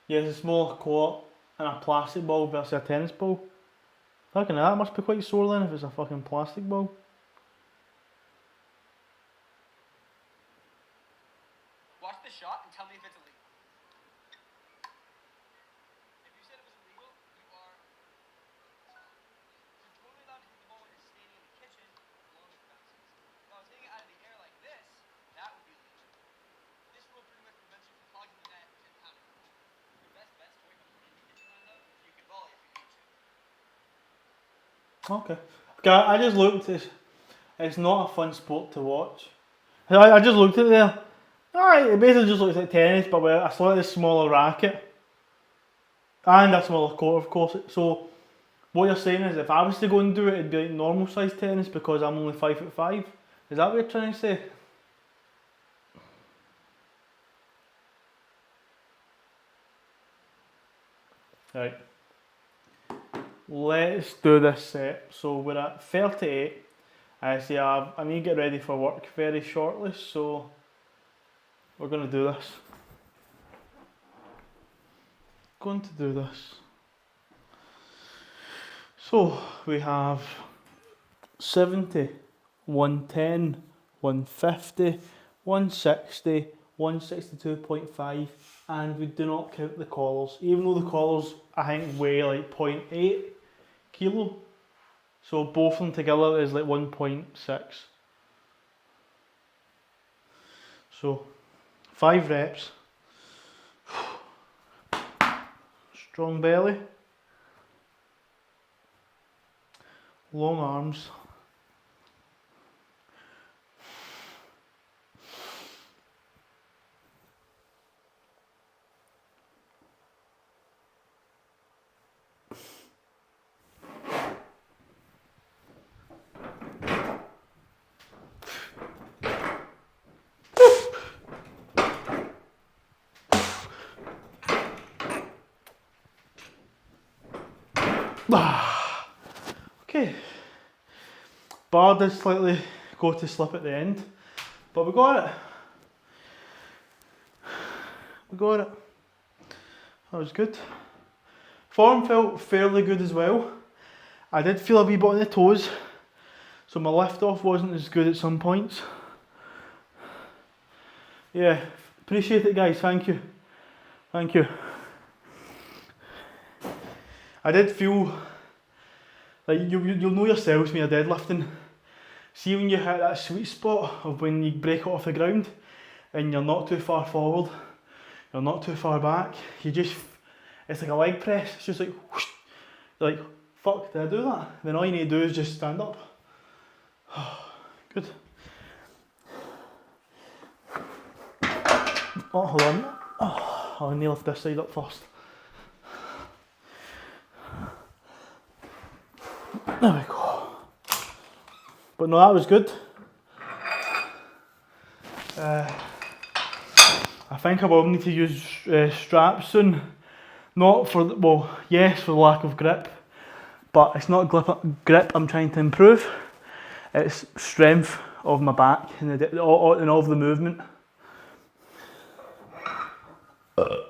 Yeah, it's a smaller court and a plastic ball versus a tennis ball. Fucking hell, that must be quite sore then if it's a fucking plastic ball. Watch the shot and tell me if it's illegal. If you said it was illegal, you are you're totally allowed to hit the ball when you're standing in the kitchen along with bounces. If I was hitting it out of the air like this, that would be illegal. This rule pretty much prevents you from clogging the net and pounding the ball. Your best bet's to wait in the kitchen window so you can volley if you need to. Okay. Okay, I just looked, it's not a fun sport to watch. I just looked at it there. Alright, it basically just looks like tennis but with a slightly smaller racket. And a smaller court of course. So what you're saying is if I was to go and do it, it'd be like normal size tennis because I'm only 5'5". Is that what you're trying to say? Right. Let's do this set. So we're at 38. I see I need to get ready for work very shortly, so we're going to do this. Going to do this. So we have 70, 110, 150, 160, 162.5, and we do not count the collars, even though the collars I think weigh like 0.8 kilo. So both of them together is like 1.6. So 5 reps. Strong belly. Long arms. Okay, bar did slightly go to slip at the end, but we got it. We got it. That was good. Form felt fairly good as well. I did feel a wee bit on the toes, so my lift off wasn't as good at some points. Yeah, appreciate it guys, thank you. Thank you. I did feel like you'll know yourselves when you're deadlifting. See when you hit that sweet spot of when you break it off the ground and you're not too far forward, you're not too far back, it's like a leg press, it's just like whoosh, you're like, fuck, did I do that? Then all you need to do is just stand up. Good. Oh, hold on. Oh, I need to lift this side up first. There we go. But no, that was good. I think I will need to use straps soon. Not for, well, yes, for the lack of grip, but it's not grip I'm trying to improve. It's strength of my back and all of the movement.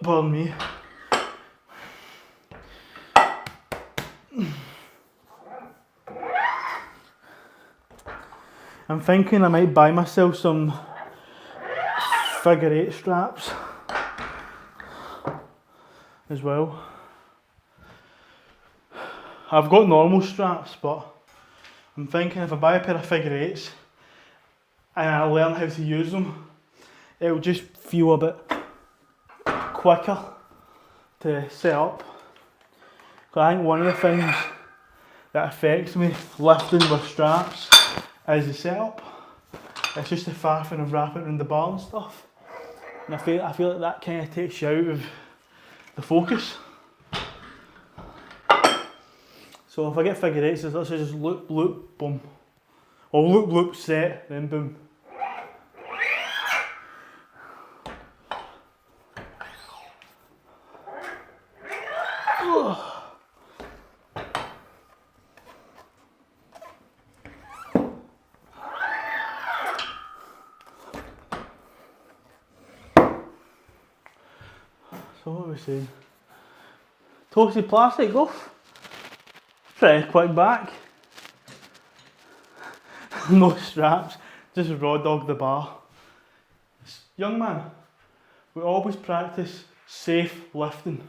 Pardon me. I'm thinking I might buy myself some figure 8 straps as well. I've got normal straps, but I'm thinking if I buy a pair of figure 8s and I learn how to use them, it'll just feel a bit quicker to set up. Because I think one of the things that affects me lifting with straps is the setup. It's just the faffing of wrapping around the bar and stuff. And I feel like that kind of takes you out of the focus. So if I get figure eights, it's literally just loop, loop, boom. Or loop, loop, set, then boom. So what are we saying? Toasted plastic, oof. Pretty quick back. No straps, just raw dog the bar. Young man, we always practice safe lifting.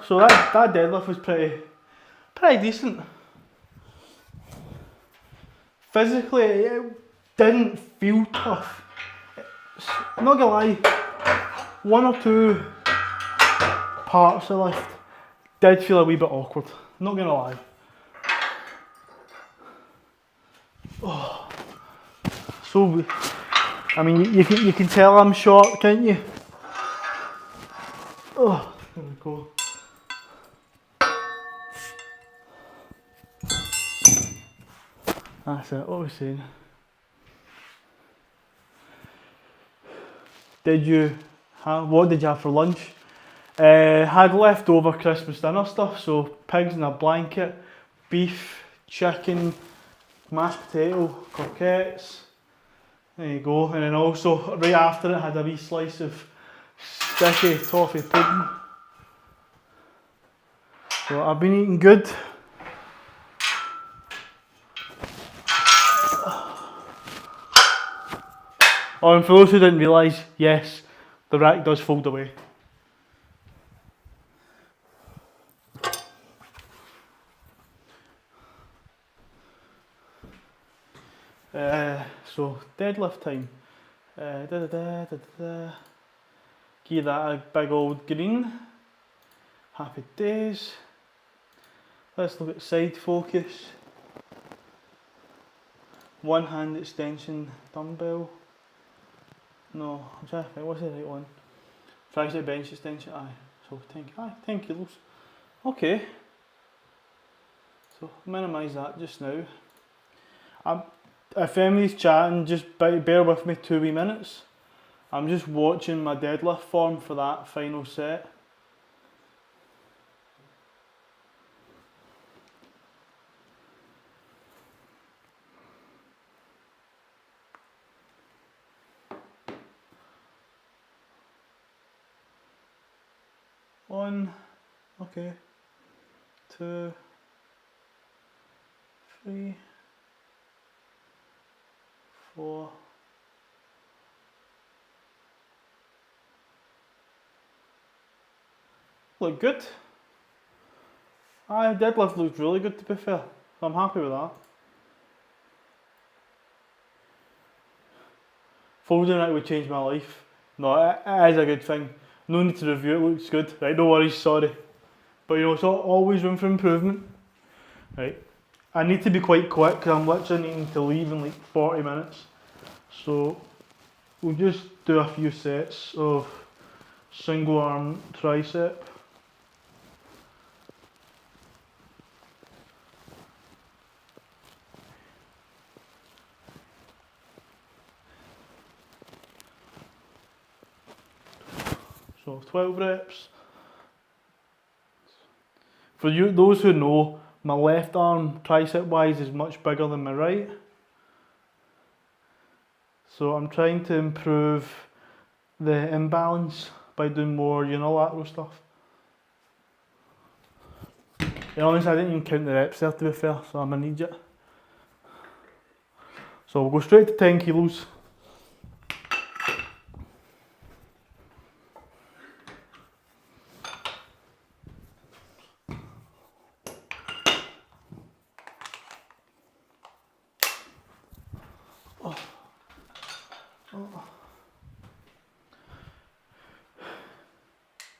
So that deadlift was pretty decent. Physically, it didn't feel tough. I'm not gonna lie, one or two parts of the lift did feel a wee bit awkward. Not gonna lie. Oh. So, I mean, you can tell I'm short, can't you? Oh, there we go. That's it, what was I saying? What did you have for lunch? Had leftover Christmas dinner stuff, so pigs in a blanket, beef, chicken, mashed potato, croquettes. There you go, and then also right after it had a wee slice of sticky toffee pudding. So I've been eating good. Oh, and for those who didn't realise, yes, the rack does fold away. So deadlift time. Give that a big old green. Happy days. Let's look at side focus. One hand extension dumbbell. No, I'm trying to think, what's the right one? Tricep bench extension, aye. So 10 kilos. Okay. So minimise that just now. If anybody's chatting, just bear with me 2 wee minutes. I'm just watching my deadlift form for that final set. One, okay, 2, 3, 4, look good. Deadlift looks really good to be fair, so I'm happy with that. Folding it would change my life. No, it is a good thing. No need to review it, looks good. Right, no worries, sorry. But you know, it's always room for improvement. Right, I need to be quite quick because I'm literally needing to leave in like 40 minutes. So we'll just do a few sets of single arm tricep. So 12 reps. For those who know, my left arm tricep wise is much bigger than my right. So I'm trying to improve the imbalance by doing more unilateral stuff. And honestly, I didn't even count the reps there to be fair, so I'm gonna need it. So we'll go straight to 10 kilos.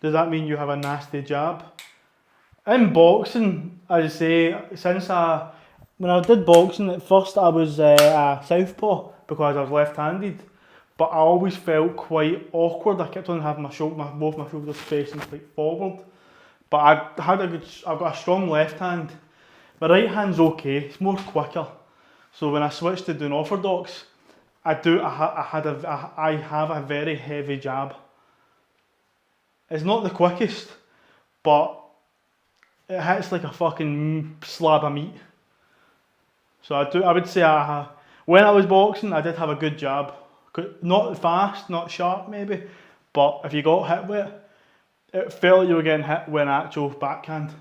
does that mean you have a nasty jab? In boxing, as I say, when I did boxing at first, I was a southpaw because I was left-handed, but I always felt quite awkward. I kept on having both my shoulders facing like forward, but I've got a strong left hand. My right hand's okay, it's more quicker. So when I switched to doing orthodox, I have a very heavy jab. It's not the quickest, but it hits like a fucking slab of meat. So I would say when I was boxing, I did have a good jab. Not fast, not sharp maybe, but if you got hit with it, it felt like you were getting hit with an actual backhand.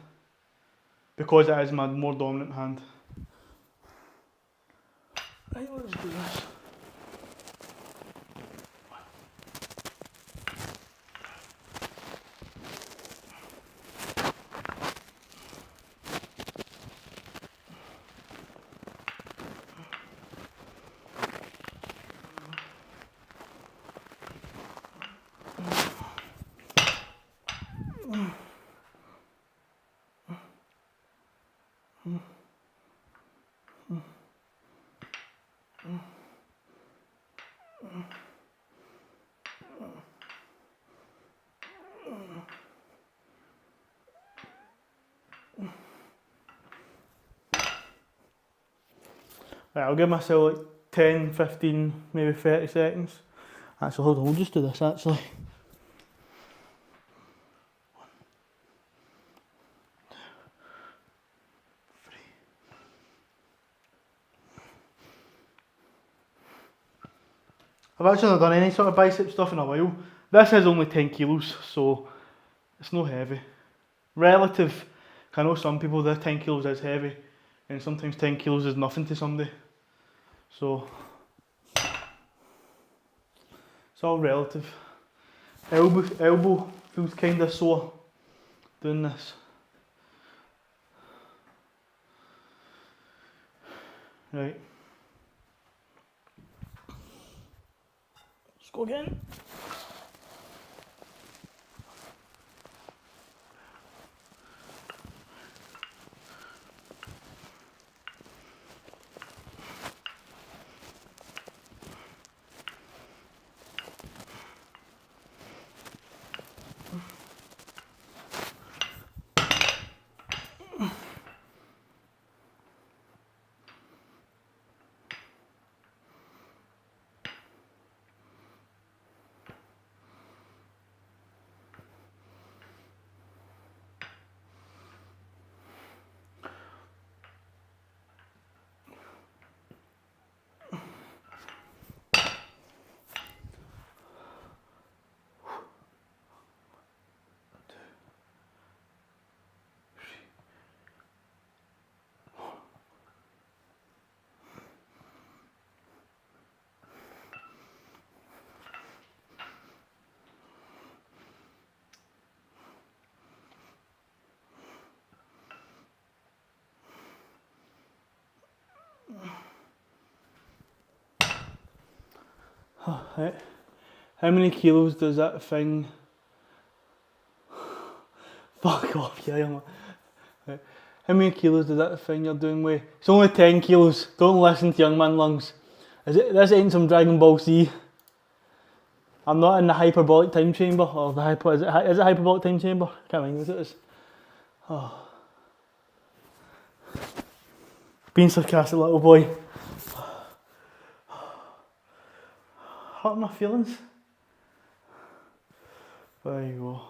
Because it is my more dominant hand. Right, let's do this. Right, I'll give myself like 10, 15, maybe 30 seconds. Actually, hold on, we'll just do this actually. I've actually not done any sort of bicep stuff in a while. This is only 10 kilos, so it's not heavy. Relative, I know some people that 10 kilos is heavy, and sometimes 10 kilos is nothing to somebody. So, it's all relative. Elbow feels kind of sore doing this. Right. Let's go again. Right. How many kilos does that thing? Fuck off, yeah. Right. How many kilos does that thing you're doing weigh? It's only 10 kilos. Don't listen to Young Man Lungs. This ain't some Dragon Ball Z. I'm not in the hyperbolic time chamber, or is it hyperbolic time chamber? I can't remember what it is. Oh. Being sarcastic, little boy. Hurting my feelings. There you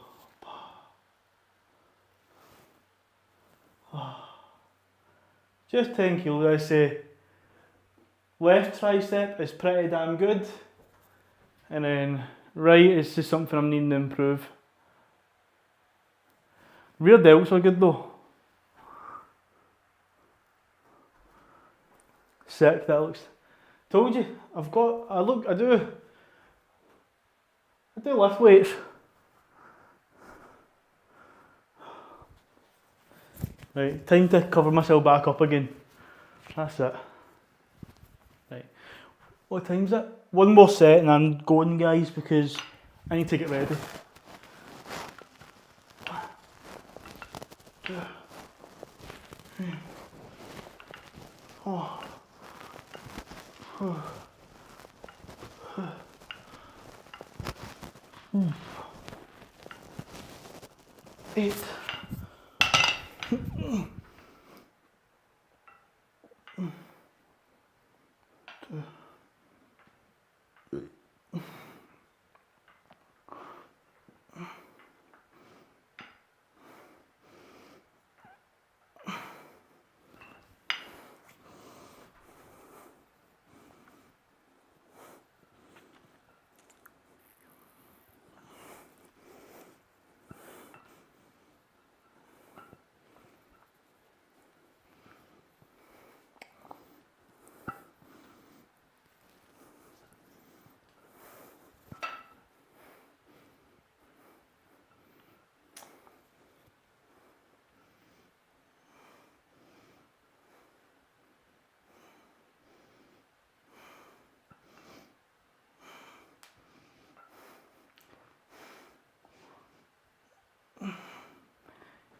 go. Just 10 kilos, I say. Left tricep is pretty damn good. And then right is just something I'm needing to improve. Rear delts are good though. Sick, that looks. Told you, I do lift weights. Right, time to cover myself back up again. That's it. Right, what time's it? One more set and I'm going, guys, because I need to get ready. 8.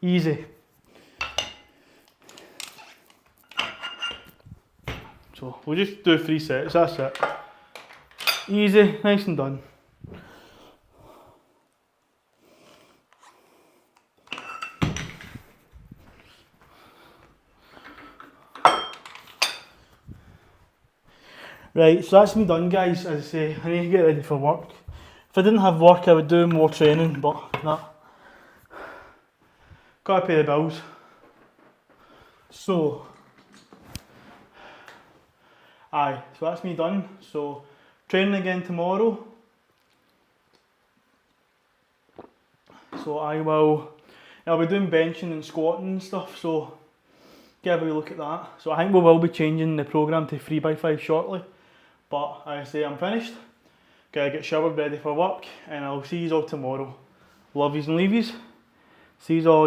Easy. So we'll just do 3 sets, that's it. Easy, nice and done. Right, so that's me done, guys. As I say, I need to get ready for work. If I didn't have work, I would do more training, but nah. Gotta pay the bills. So that's me done. So training again tomorrow. So I'll be doing benching and squatting and stuff, so get a wee look at that. So I think we will be changing the programme to 3x5 shortly. But as I say, I'm finished. Gotta get showered, ready for work, and I'll see you all tomorrow. Love yous and leave yous. See you all again.